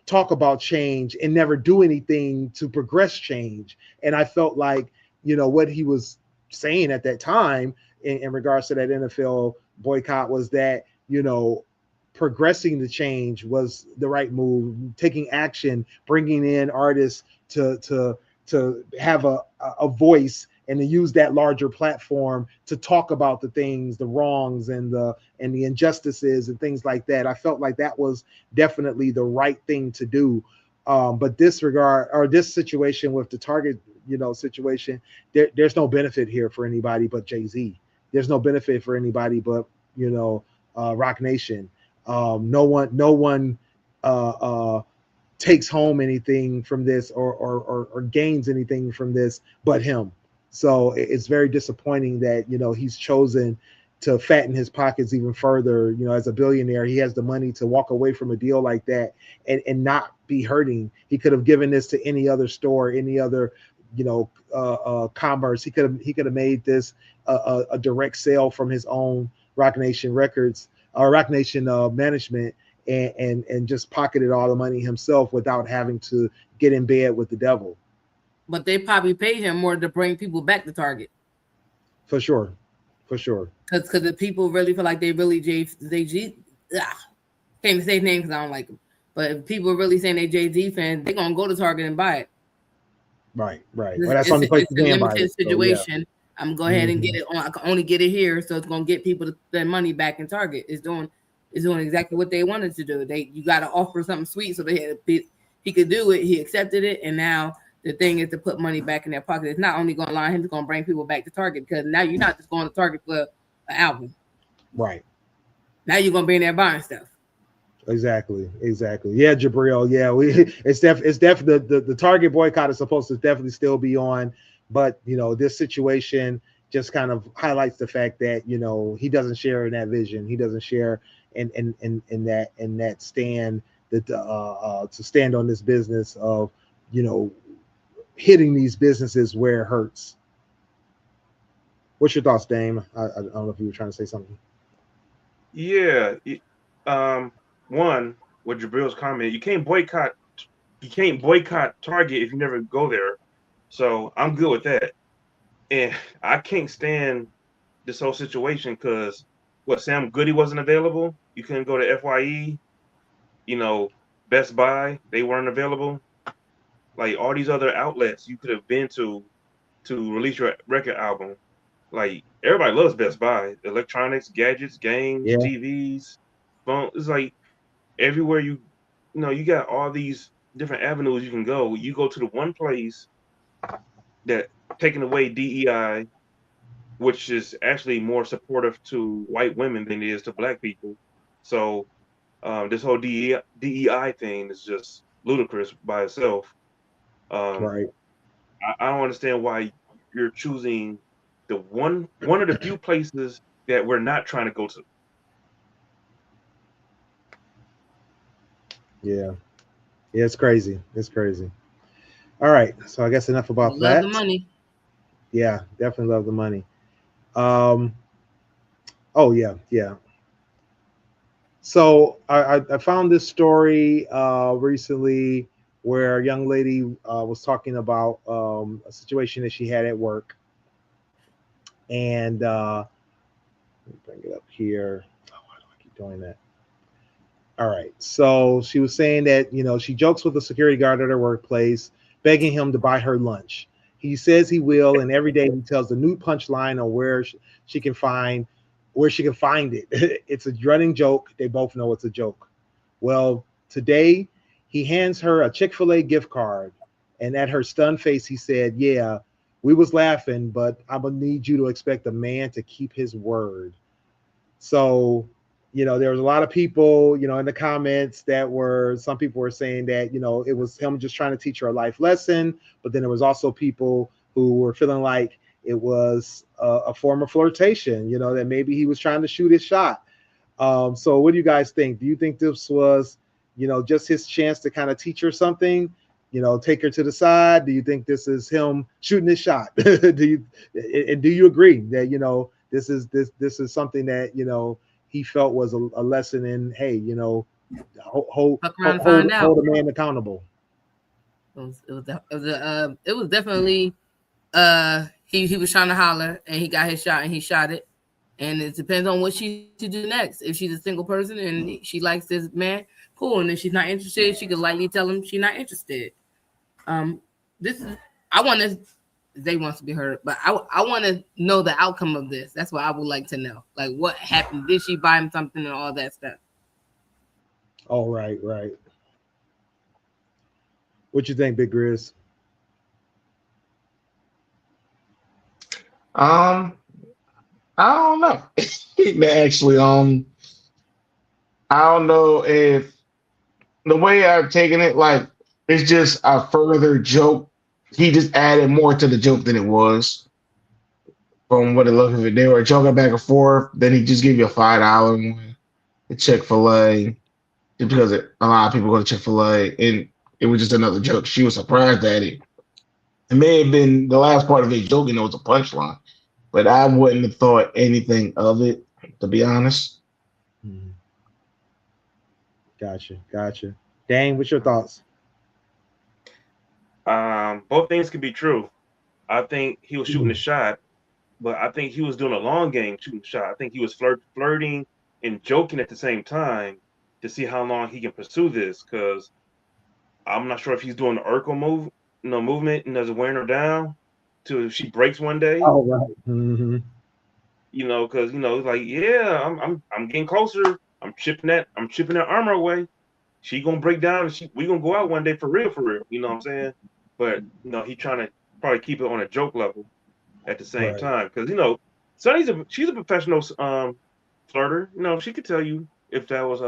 talk about change and never do anything to progress change. And I felt like, what he was saying at that time in regards to that NFL boycott was that, progressing the change was the right move, taking action, bringing in artists to have a voice, and to use that larger platform to talk about the things, the wrongs and the injustices and things like that. I felt like that was definitely the right thing to do. But this situation with the Target, situation, there's no benefit here for anybody but Jay-Z. There's no benefit for anybody but, Roc Nation. No one takes home anything from this, or gains anything from this but him. So it's very disappointing that he's chosen to fatten his pockets even further. As a billionaire, he has the money to walk away from a deal like that and not be hurting. He could have given this to any other store, any other commerce. He could have made this a direct sale from his own Roc Nation Records, or Roc Nation management, and just pocketed all the money himself without having to get in bed with the devil. But they probably paid him more to bring people back to Target. For sure. Because the people really feel like they really can't even say his name because I don't like him. But if people are really saying they Jay-Z fans, they're gonna go to Target and buy it. Right. Well, that's the only place it's a limited situation. So, yeah. I'm gonna go ahead and get it on. I can only get it here, so it's gonna get people to spend money back in Target. It's doing exactly what they wanted to do. You got to offer something sweet, so he could do it. He accepted it, and now the thing is to put money back in their pocket. It's not only going to allow him, it's going to bring people back to Target, because now you're not just going to Target for an album. Right. Now you're going to be in there buying stuff. Exactly. Yeah, Jabril. Yeah, it's definitely the Target boycott is supposed to definitely still be on, but this situation just kind of highlights the fact that he doesn't share in that vision. He doesn't share in that stand that to stand on this business of hitting these businesses where it hurts. What's your thoughts, Dame? I don't know if you were trying to say something. Yeah. One, with Jabril's comment, you can't boycott Target if you never go there. So I'm good with that. And I can't stand this whole situation because Sam Goody wasn't available. You couldn't go to FYE. Best Buy, they weren't available. Like all these other outlets you could have been to release your record album. Like everybody loves Best Buy, electronics, gadgets, games, TVs, phone. It's like everywhere you got all these different avenues you can go. You go to the one place that taking away DEI, which is actually more supportive to white women than it is to black people. So this whole DEI thing is just ludicrous by itself. Right. I don't understand why you're choosing the one of the few places that we're not trying to go to. Yeah. Yeah, it's crazy. It's crazy. All right. So I guess enough about Love the that. money. Yeah, definitely love the money. Um, oh yeah, yeah. So I found this story recently where a young lady was talking about a situation that she had at work, and let me bring it up here. Oh, why do I keep doing that? All right. So she was saying that, she jokes with the security guard at her workplace, begging him to buy her lunch. He says he will, and every day he tells the new punchline on she can find where she can find it. It's a running joke. They both know it's a joke. Well, today he hands her a Chick-fil-A gift card, and at her stunned face, he said, "Yeah, we was laughing, but I'm gonna need you to expect a man to keep his word." So, there was a lot of people, in the comments some people were saying that, it was him just trying to teach her a life lesson. But then there was also people who were feeling like it was a form of flirtation, that maybe he was trying to shoot his shot. So what do you guys think? Do you think this was, just his chance to kind of teach her something? Take her to the side. Do you think this is him shooting his shot? Do you agree that this is something that he felt was a lesson in, hey, Fuck around and find out. hold a man accountable. It was definitely he was trying to holler and he got his shot and he shot it. And it depends on what she to do next. If she's a single person and she likes this man, cool. And if she's not interested, she could lightly tell him she's not interested. This is I want to. They wants to be heard, but I want to know the outcome of this. That's what I would like to know. Like what happened? Did she buy him something and all that stuff? Oh, right, right. What you think, Big Grizz? Um, I don't know. Actually, I don't know if the way I've taken it, like it's just a further joke. He just added more to the joke than it was. From what it looked of it, they were joking back and forth. Then he just gave you a $5 one, the Chick Fil A, just because a lot of people go to Chick Fil A, and it was just another joke. She was surprised at it. It may have been the last part of it joking. It was a punchline, but I wouldn't have thought anything of it, to be honest. Mhm. Gotcha, gotcha. Dang, what's your thoughts? Both things could be true. I think he was shooting a shot, but I think he was doing a long game shooting a shot. I think he was flirting and joking at the same time to see how long he can pursue this. Because I'm not sure if he's doing the Urkel movement and does wearing her down till she breaks one day. Oh, right. Mm-hmm. Because like, yeah, I'm getting closer. I'm chipping that armor away. She gonna break down and we gonna go out one day for real, for real. You know what I'm saying? But he trying to probably keep it on a joke level at the same Right. time, because she's a professional flirter. She could tell you if that was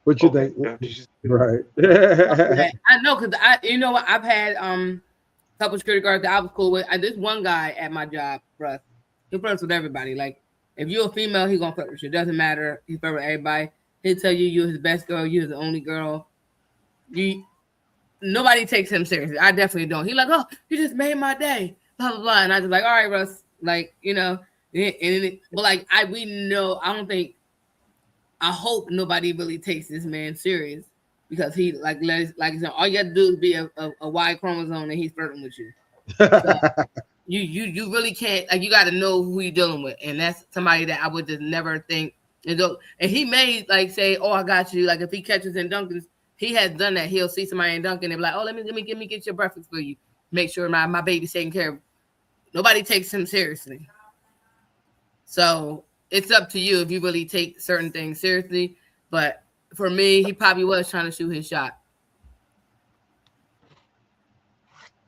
What you okay. think? She's Right. I know because I've had couple security guards that I was cool with. This one guy at my job, bruh, he flirts with everybody. Like if you're a female, he gonna flirt with you. It doesn't matter. He flirt with everybody. He'll tell you you're his best girl. You're the only girl. Nobody takes him seriously. I definitely don't. He like, oh, you just made my day. Blah blah blah. And I just like, all right, Russ. Like but like we know. I don't think. I hope nobody really takes this man serious because he like I said, all you got to do is be a Y chromosome and he's flirting with you. So you really can't, like, you got to know who you're dealing with, and that's somebody that I would just never think. And he may like say, "Oh, I got you." Like if he catches in Dunkin's, he has done that. He'll see somebody in Dunkin' and be like, "Oh, let me get your breakfast for you. Make sure my baby's taken care of." Nobody takes him seriously. So it's up to you if you really take certain things seriously. But for me, he probably was trying to shoot his shot.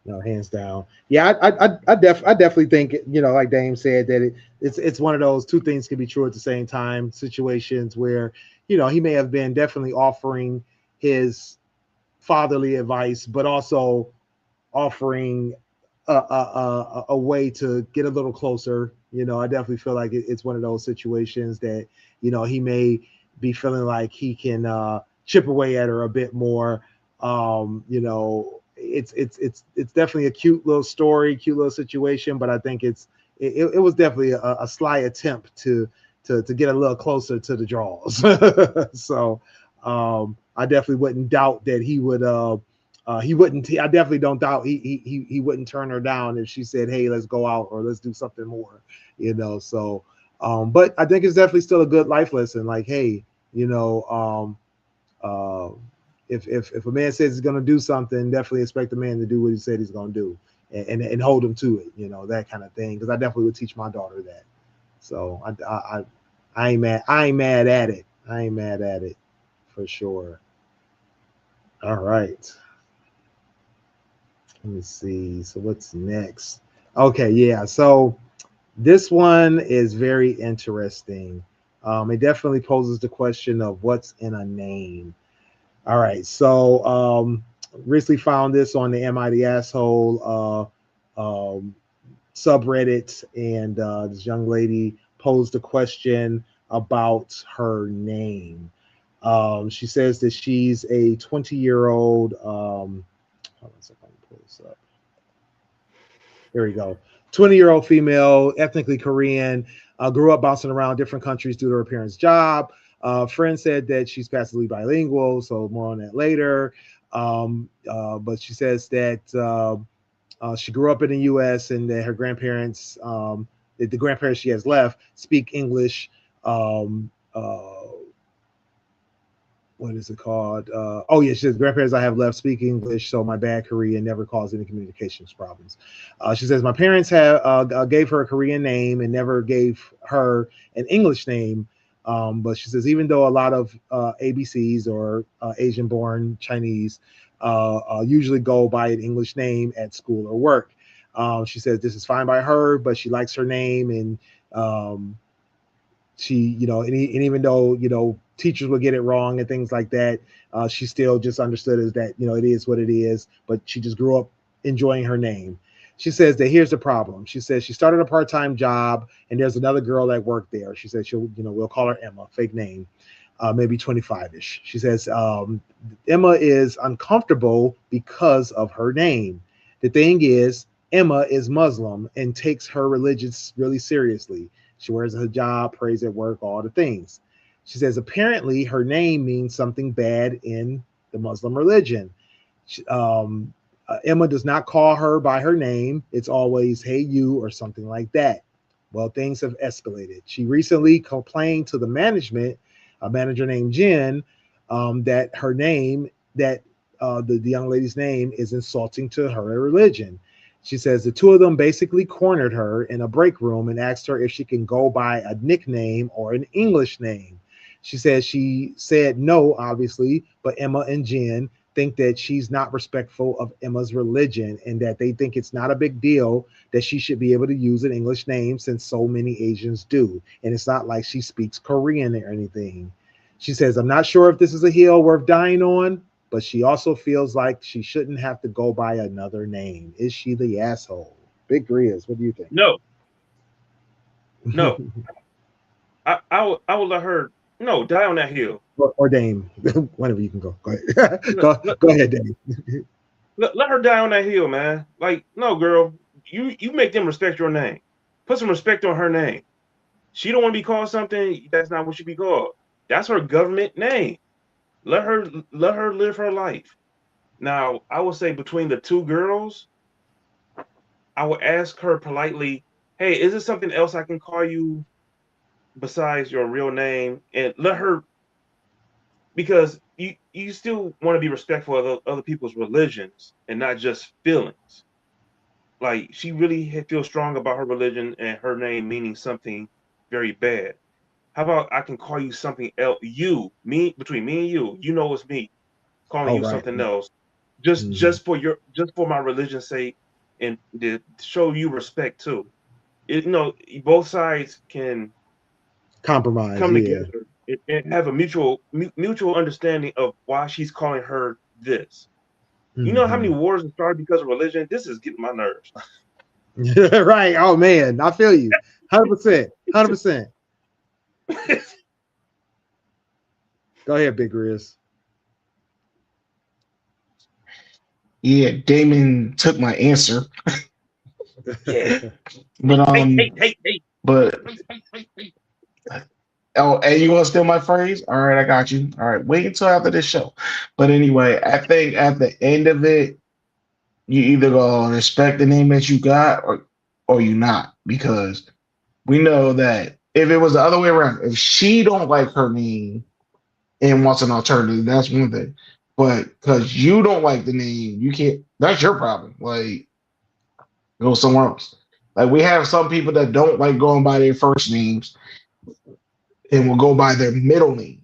No, hands down. Yeah, I definitely think, like Dame said, that it's one of those two things can be true at the same time situations where, he may have been definitely offering his fatherly advice, but also offering a way to get a little closer. I definitely feel like it's one of those situations that, he may be feeling like he can chip away at her a bit more. You know, it's definitely a cute little story, cute little situation, but I think it was definitely a sly attempt to get a little closer to the draws. So I definitely wouldn't doubt that he would. He wouldn't. I definitely don't doubt he wouldn't turn her down if she said, "Hey, let's go out or let's do something more." You know. So, but I think it's definitely still a good life lesson. Like, hey, you know, if a man says he's going to do something, definitely expect the man to do what he said he's going to do, and hold him to it. You know, that kind of thing. Because I definitely would teach my daughter that. So I ain't mad. I ain't mad at it. I ain't mad at it for sure. All right. Let me see. So what's next? Okay, yeah. So this one is very interesting. It definitely poses the question of what's in a name. All right. So recently found this on the Am I the Asshole subreddit, and this young lady posed a question about her name. She says that she's a 20-year-old. Hold on a second. Pull this up. Here we go. 20-year-old female, ethnically Korean, grew up bouncing around different countries due to her parents' job. Friend said that she's passively bilingual, so more on that later. But she says that she grew up in the U.S. and that her grandparents, the grandparents she has left, speak English. What is it called? Oh, yeah, she says, grandparents I have left speak English, so my bad Korean never caused any communications problems. She says, my parents gave her a Korean name and never gave her an English name. But she says, even though a lot of ABCs or Asian-born Chinese usually go by an English name at school or work. She says this is fine by her, but she likes her name, and she, you know, and even though, you know, teachers would get it wrong and things like that, she still just understood as that, you know, it is what it is, but she just grew up enjoying her name. She says that here's the problem. She says she started a part-time job and there's another girl that worked there. She said she'll, you know, we'll call her Emma, fake name, maybe 25-ish. She says Emma is uncomfortable because of her name. The thing is, Emma is Muslim and takes her religion really seriously. She wears a hijab, prays at work, all the things. She says apparently her name means something bad in the Muslim religion. Emma does not call her by her name. It's always, hey, you, or something like that. Well, things have escalated. She recently complained to the management, a manager named Jen, that her name, that the young lady's name is insulting to her religion. She says the two of them basically cornered her in a break room and asked her if she can go by a nickname or an English name. She says she said no, obviously, but Emma and Jen think that she's not respectful of Emma's religion and that they think it's not a big deal that she should be able to use an English name since so many Asians do. And it's not like she speaks Korean or anything. She says, I'm not sure if this is a hill worth dying on, but she also feels like she shouldn't have to go by another name. Is she the asshole? Big Grias, what do you think? No. I would let her die on that hill. Or Dame, whenever you can go. Go ahead. go ahead, Dame. Let her die on that hill, man. Like, no, girl, you make them respect your name. Put some respect on her name. She don't want to be called something that's not what she be called. That's her government name. Let her live her life. Now, I would say between the two girls, I would ask her politely, hey, is there something else I can call you besides your real name? And let her, because you still want to be respectful of other people's religions and not just feelings. Like, she really feels strong about her religion and her name meaning something very bad. How about I can call you something else? Between me and you know it's me calling you something else, just for my religion's sake and to show you respect too. Both sides can compromise, come together and have a mutual understanding of why she's calling her this. You know how many wars have started because of religion? This is getting my nerves. Right. Oh man, I feel you. 100%. Go ahead, Big Riz. Yeah, Damon took my answer. Yeah. But Hey. but oh, and you want to steal my phrase? All right, I got you. All right, wait until after this show. But anyway, I think at the end of it, you either gonna respect the name that you got or you not, because we know that if it was the other way around, if she don't like her name and wants an alternative, that's one thing. But because you don't like the name, you can't. That's your problem. Like go somewhere else. Like we have some people that don't like going by their first names and will go by their middle name.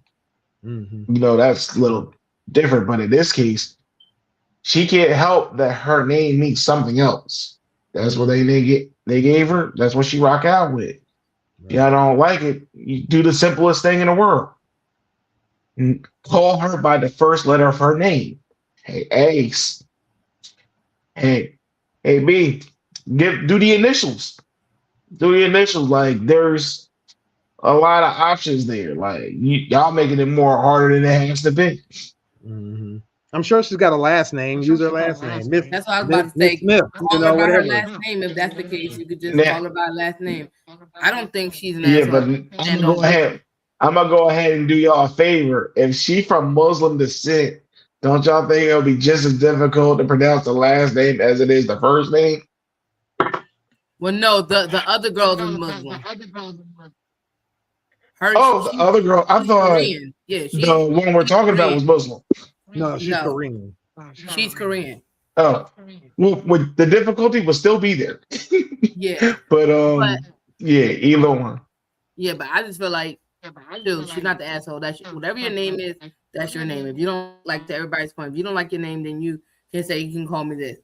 Hmm. You know, that's a little different. But in this case, she can't help that her name means something else. That's what they gave her. That's what she rock out with. Yeah, I don't like it. You do the simplest thing in the world. Call her by the first letter of her name. Hey, Ace. Hey, hey, B. Do the initials. Do the initials. Like there's a lot of options there. Like y'all making it more harder than it has to be. Hmm. I'm sure she's got a last name. Use her last name, Miss That's what I was Miss about to Miss say. Smith. You Call her know, by her whatever. last name. If that's the case, you could just Now, call her by her last name. I don't think she's an yeah, asshole. but I I'm stand gonna on go both. ahead. I'm gonna go ahead and do y'all a favor. If she from Muslim descent, don't y'all think it'll be just as difficult to pronounce the last name as it is the first name? Well, no, the other girl's a Muslim. Oh, the other girl. I She's thought Korean. Yeah, the one we're she's talking about was Korean. Muslim. No, she's No, Korean. she's Korean. Oh, well, the difficulty will still be there. Yeah, But but yeah, either one. yeah, but I just feel like, dude, she's not the asshole. That's whatever your name is. That's your name. If you don't like to everybody's point, if you don't like your name, then you can say you can call me this.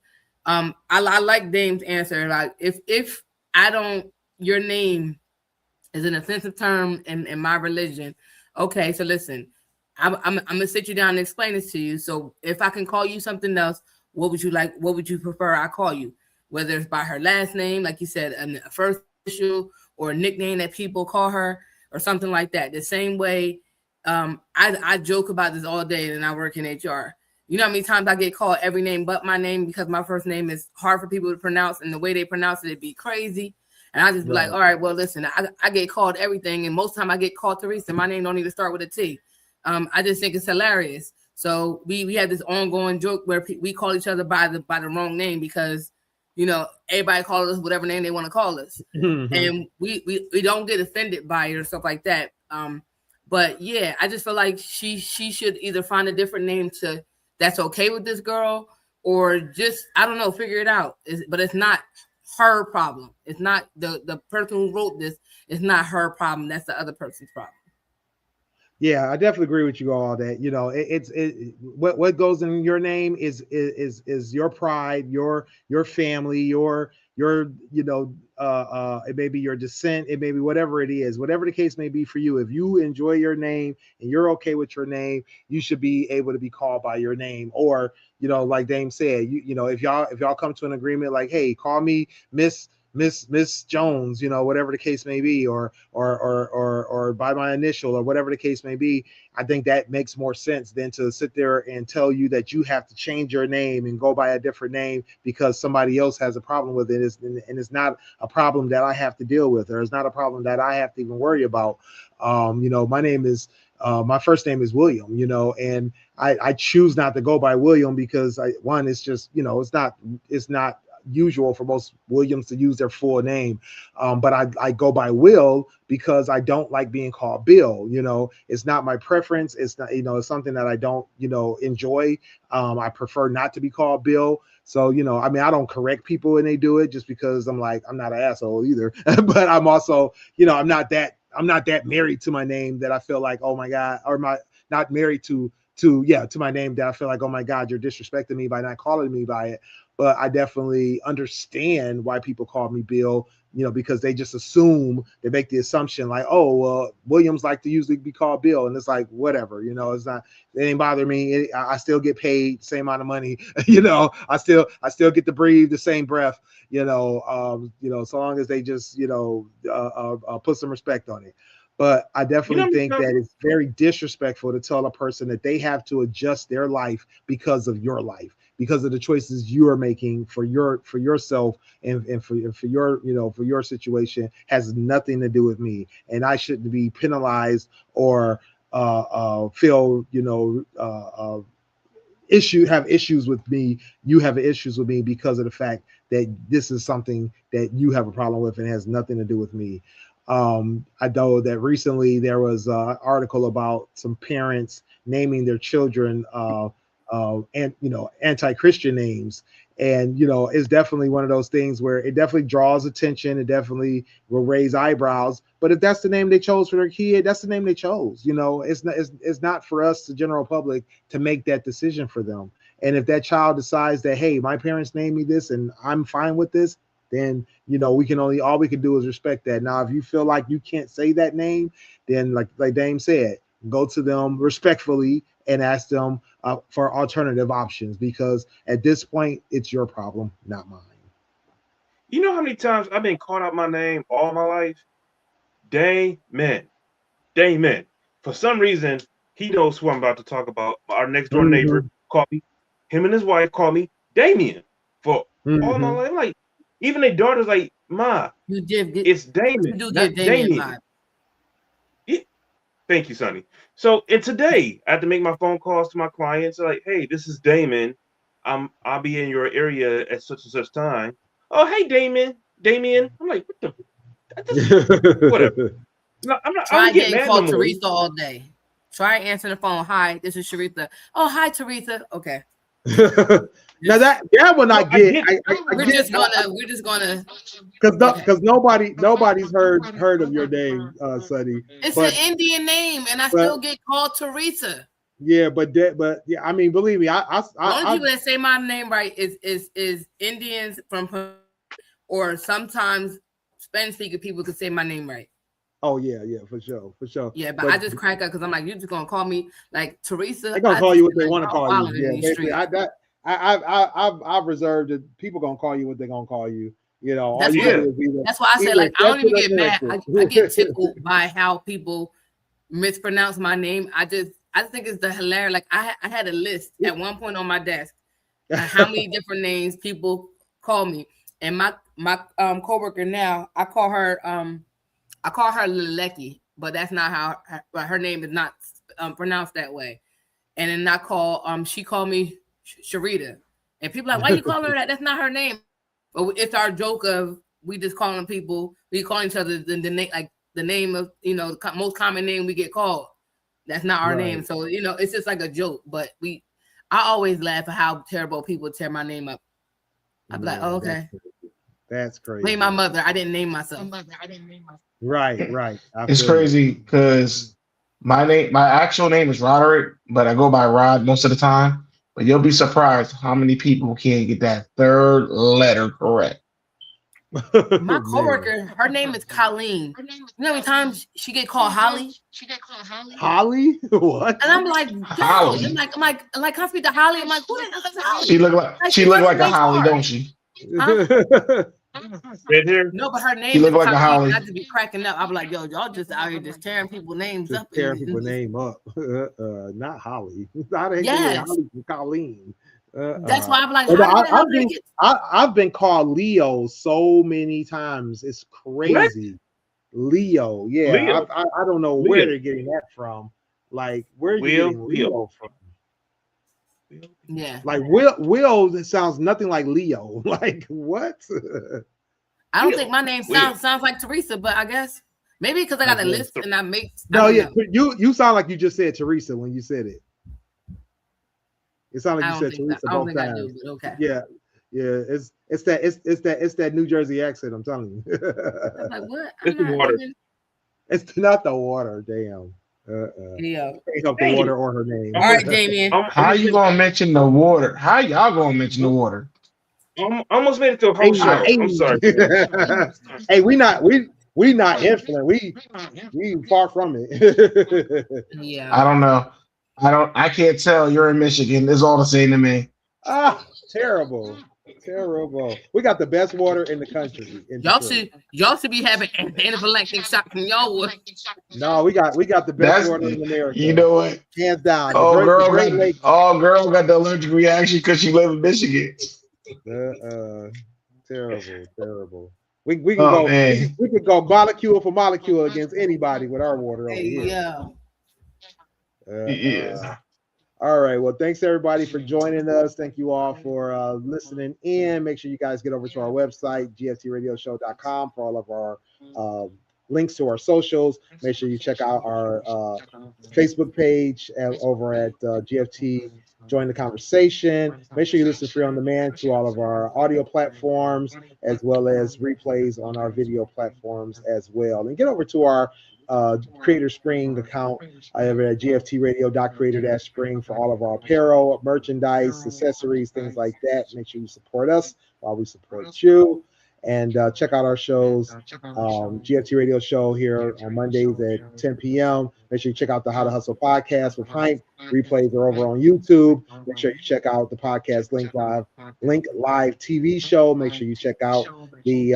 I like Dame's answer. Like if I don't, your name is an offensive term in my religion. Okay, so listen, I'm gonna sit you down and explain this to you. So if I can call you something else, what would you like? What would you prefer I call you? Whether it's by her last name, like you said, a first initial, or a nickname that people call her, or something like that. The same way, I joke about this all day, and I work in HR. You know how many times I get called every name but my name because my first name is hard for people to pronounce, and the way they pronounce it, it'd be crazy. And I just be like, all right, well, listen, I get called everything, and most of the time I get called Teresa. My name don't even start with a T. I just think it's hilarious. So we have this ongoing joke where we call each other by the wrong name because, you know, everybody calls us whatever name they want to call us, and we don't get offended by it or stuff like that. But yeah, I just feel like she should either find a different name that's okay with this girl, or just, I don't know, figure it out. But it's not her problem. It's not the person who wrote this. It's not her problem. That's the other person's problem. Yeah, I definitely agree with you all that, you know, what goes in your name is your pride, your family, your you know, it may be your descent, it may be whatever it is, whatever the case may be for you. If you enjoy your name and you're okay with your name, you should be able to be called by your name. Or, you know, like Dame said, you know, if y'all come to an agreement, like, hey, call me Miss Jones, you know, whatever the case may be, or by my initial, or whatever the case may be. I think that makes more sense than to sit there and tell you that you have to change your name and go by a different name because somebody else has a problem with it. And it's not a problem that I have to deal with, or it's not a problem that I have to even worry about. You know, my first name is William, you know, and I choose not to go by William because it's just, you know, it's not usual for most Williams to use their full name. But I go by Will because I don't like being called Bill. You know, it's not my preference. It's not, you know, it's something that I don't, you know, enjoy. I prefer not to be called Bill. So, you know, I mean, I don't correct people when they do it just because I'm like, I'm not an asshole either. But I'm also, you know, I'm not that married to my name that I feel like, oh my God, or not married to my name that I feel like, oh my God, you're disrespecting me by not calling me by it. But I definitely understand why people call me Bill, you know, because they just assume, they make the assumption like, oh, well, Williams like to usually be called Bill. And it's like, whatever, you know, it ain't bother me. I still get paid the same amount of money, you know, I still get to breathe the same breath, you know, so long as they just, you know, put some respect on it. But I definitely You know, think that it's very disrespectful to tell a person that they have to adjust their life because of your life, because of the choices you are making for yourself and for your, you know, for your situation has nothing to do with me, and I shouldn't be penalized or feel, you know, have issues with me. You have issues with me because of the fact that this is something that you have a problem with and has nothing to do with me. I know that recently there was an article about some parents naming their children and, you know, anti-Christian names, and, you know, it's definitely one of those things where it definitely draws attention. It definitely will raise eyebrows. But if that's the name they chose for their kid, that's the name they chose. You know, it's not for us, the general public, to make that decision for them. And if that child decides that, hey, my parents named me this and I'm fine with this, then, you know, all we can do is respect that. Now, if you feel like you can't say that name, then like Dame said, go to them respectfully and ask them for alternative options, because at this point, it's your problem, not mine. You know how many times I've been called out my name all my life? Damon. Damon. For some reason, he knows who I'm about to talk about. Our next door neighbor called me. Him and his wife called me Damien for all my life. Like, even their daughter's like, Ma, it's Damon. You do get Damien. Yeah. Thank you, Sonny. So, and today I had to make my phone calls to my clients. Like, hey, this is Damon. I'll be in your area at such and such time. Oh, hey, Damien. I'm like, what the? Whatever. No, I'm not. Try getting called Teresa all day. Try answering the phone. Hi, this is Sharitha. Oh, hi, Teresa. Okay. Now that will not get. We're just gonna because nobody's heard of your name, Sonny. It's an Indian name, and I still get called Teresa. Yeah, but yeah, I mean, believe me, the only people that say my name right is Indians from, or sometimes Spanish speaking people could say my name right. Oh yeah, for sure. Yeah, but I just crack up because I'm like, you're just gonna call me like Teresa. They're gonna call you what they want to call you. Yeah, basically, I've reserved it. People gonna call you what they're gonna call you. You know, that's why I said, like, I don't even get mad. I get tickled by how people mispronounce my name. I just think it's the hilarious. Like, I had a list at one point on my desk of how many different names people call me, and my coworker now, I call her Lilecki, but that's not how her name is not pronounced that way. And then she called me Sharita, and people are like, why you calling her that? That's not her name. But it's our joke of we just calling people, we call each other the name, like the name of, you know, the most common name we get called. That's not our name. So, you know, it's just like a joke. But I always laugh at how terrible people tear my name up. I'm like, oh, okay. That's crazy. Blame my mother. I didn't name myself. Right. It's crazy because my actual name is Roderick, but I go by Rod most of the time. But you'll be surprised how many people can't get that third letter correct. My coworker, her name is Colleen. You know how many times she get called Holly? Holly? What? And I'm like, Holly. I'm like, can I speak to Holly? I'm like, who the hell is Holly? She look like a Holly, don't she? Huh? Right here. No, but her name she look like a Holly. Not to be cracking up. I'm like, yo, y'all just out here just tearing people's names up. Tearing people's name up. Not Holly. Yes. Holly, Colleen. That's why I'm like, I've been called Leo so many times. It's crazy. What? Leo. Yeah. Leo. I don't know where they're getting that from. Like, where are you getting Leo from? Yeah. Like Will that sounds nothing like Leo. Like, what? I don't think my name sounds like Teresa, but I guess maybe because I got a list and I make. You sound like you just said Teresa when you said it. It sounded like you said Teresa both times. Okay. Yeah. It's that New Jersey accent. I'm telling you. I'm like, what? It's the water. It's not the water. Damn. Yeah. Ain't up the water or her name. All right, Damien. How you gonna mention the water? How y'all gonna mention the water? I almost made it to a whole show. I'm sorry. Hey, we not influent. We far from it. Yeah. I don't know. I can't tell. You're in Michigan. It's all the same to me. Ah, terrible. Terrible. We got the best water in the country. In Y'all Detroit. should be having anaphylactic shock from y'all water. No, we got the best That's water in America. you know what? Hands down. Oh The girl Great got Lake. got the allergic reaction because she live in Michigan. Terrible. We can Oh, go man. we could go molecule for molecule against anybody with our water over Hey, here. yeah. Yeah. All right. Well, thanks everybody for joining us. Thank you all for listening in. Make sure you guys get over to our website, gftradioshow.com, for all of our links to our socials. Make sure you check out our Facebook page over at GFT. Join the conversation. Make sure you listen free on demand to all of our audio platforms, as well as replays on our video platforms as well. And get over to our Creator Spring account over at gftradio.creator-spring for all of our apparel, merchandise, accessories, things like that. Make sure you support us while we support you. And check out our shows, GFT Radio Show here on Mondays at 10 p.m. Make sure you check out the How to Hustle podcast with Hype. Replays are over on YouTube. Make sure you check out the podcast Link Live TV show. Make sure you check out the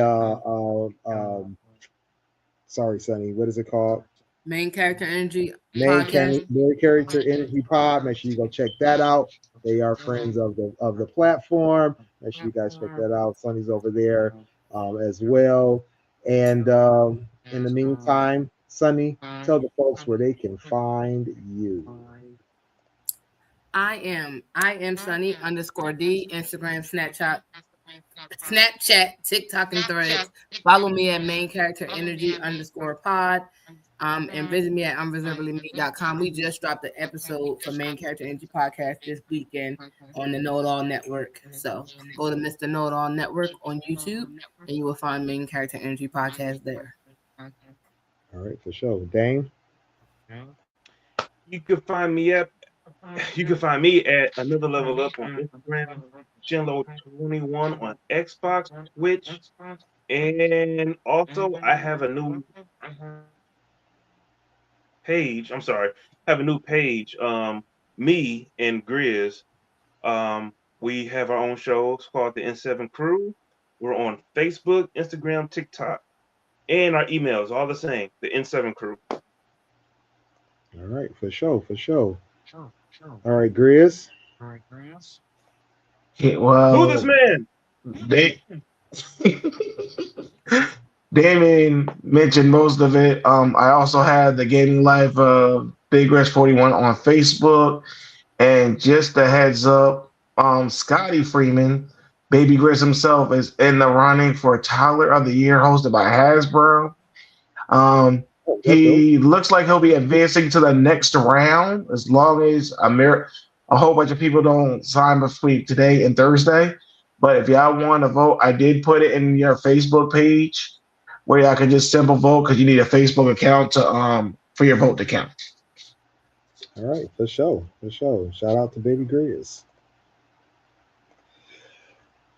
sorry, Sonny, what is it called? Main Character Energy Main podcast. Character Energy Pod. Make sure you go check that out. They are friends of the platform. Make sure you guys check that out. Sonny's over there as well. And in the meantime, Sonny, tell the folks where they can find you. I am Sunny _D, Instagram, Snapchat, TikTok, and Threads. Follow me at Main Character Energy _pod. And visit me at unreservedlyme.com. We just dropped the episode for Main Character Energy podcast this weekend on the Know It All Network. So go to Mr. Know It All Network on YouTube, and you will find Main Character Energy podcast there. All right, for sure. Dane? You can find me at Another Level Up on Instagram, Chinlo21 on Xbox, Twitch, and also I have a new page. Me and Grizz. We have our own shows called the N7 Crew. We're on Facebook, Instagram, TikTok, and our emails all the same. The N7 Crew. All right, for sure. All right, Grizz. Yeah, well, Who this man? Damon mentioned most of it. I also have the Gaming Life Big Rest 41 on Facebook. And just a heads up, Scotty Freeman, Baby Grizz himself, is in the running for Tyler of the Year, hosted by Hasbro. He looks like he'll be advancing to the next round as long as a whole bunch of people don't sign between today and Thursday. But if y'all want to vote, I did put it in your Facebook page where y'all can just simple vote because you need a Facebook account to for your vote to count. All right, for sure. Shout out to Baby Grizz.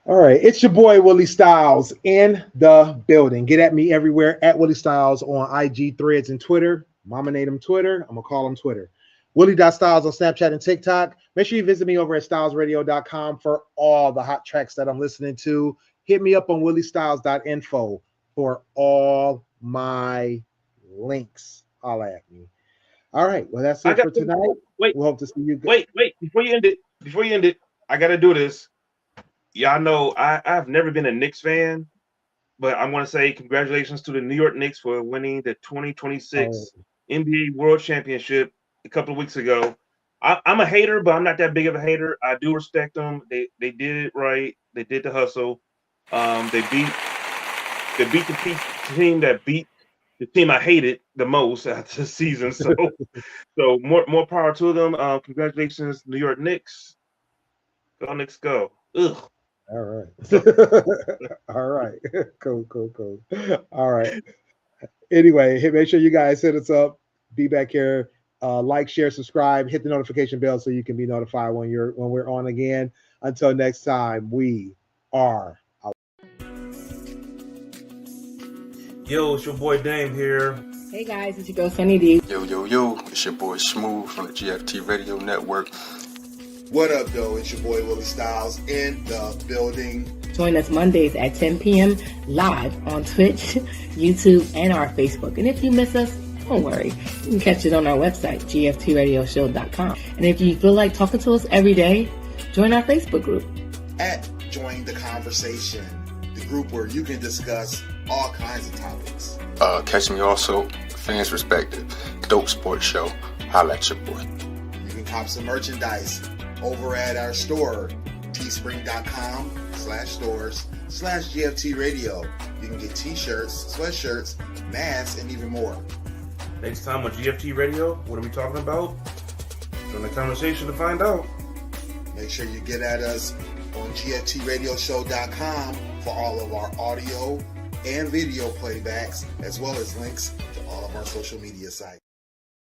All right, it's your boy Willie Styles in the building. Get at me everywhere at Willie Styles on IG, Threads, and Twitter. Mama name him Twitter. I'm gonna call him Twitter. Willie.Styles on Snapchat and TikTok. Make sure you visit me over at stylesradio.com for all the hot tracks that I'm listening to. Hit me up on williestyles.info for all my links. Holla at me. All right, well, that's it for tonight. Wait, we'll hope to see you. Wait, before you end it, I gotta do this. Y'all know I've never been a Knicks fan, but I want to say congratulations to the New York Knicks for winning the 2026 NBA World Championship a couple of weeks ago. I'm a hater, but I'm not that big of a hater. I do respect them. They did it right. They did the hustle. They beat the team that beat the team I hated the most after the season. So more power to them. Congratulations, New York Knicks. Go Knicks, go. Ugh. All right. All right. Cool. All right. Anyway, make sure you guys hit us up. Be back here. Like, share, subscribe, hit the notification bell so you can be notified when we're on again. Until next time, we are out. Yo, it's your boy Dame here. Hey guys, it's your girl Sunny D. Yo, it's your boy Smooth from the GFT Radio Network. What up, though? It's your boy Willie Styles in the building. Join us Mondays at 10 p.m. live on Twitch, YouTube, and our Facebook. And if you miss us, don't worry. You can catch it on our website, gftradioshow.com. And if you feel like talking to us every day, join our Facebook group. At Join the Conversation, the group where you can discuss all kinds of topics. Catch me also, Fans Respected, Dope Sports Show. Holla at your boy. You can cop some merchandise over at our store, teespring.com/stores/GFT Radio. You can get t-shirts, sweatshirts, masks, and even more. Next time on GFT Radio, what are we talking about? Join the conversation to find out. Make sure you get at us on GFTRadioshow.com for all of our audio and video playbacks, as well as links to all of our social media sites.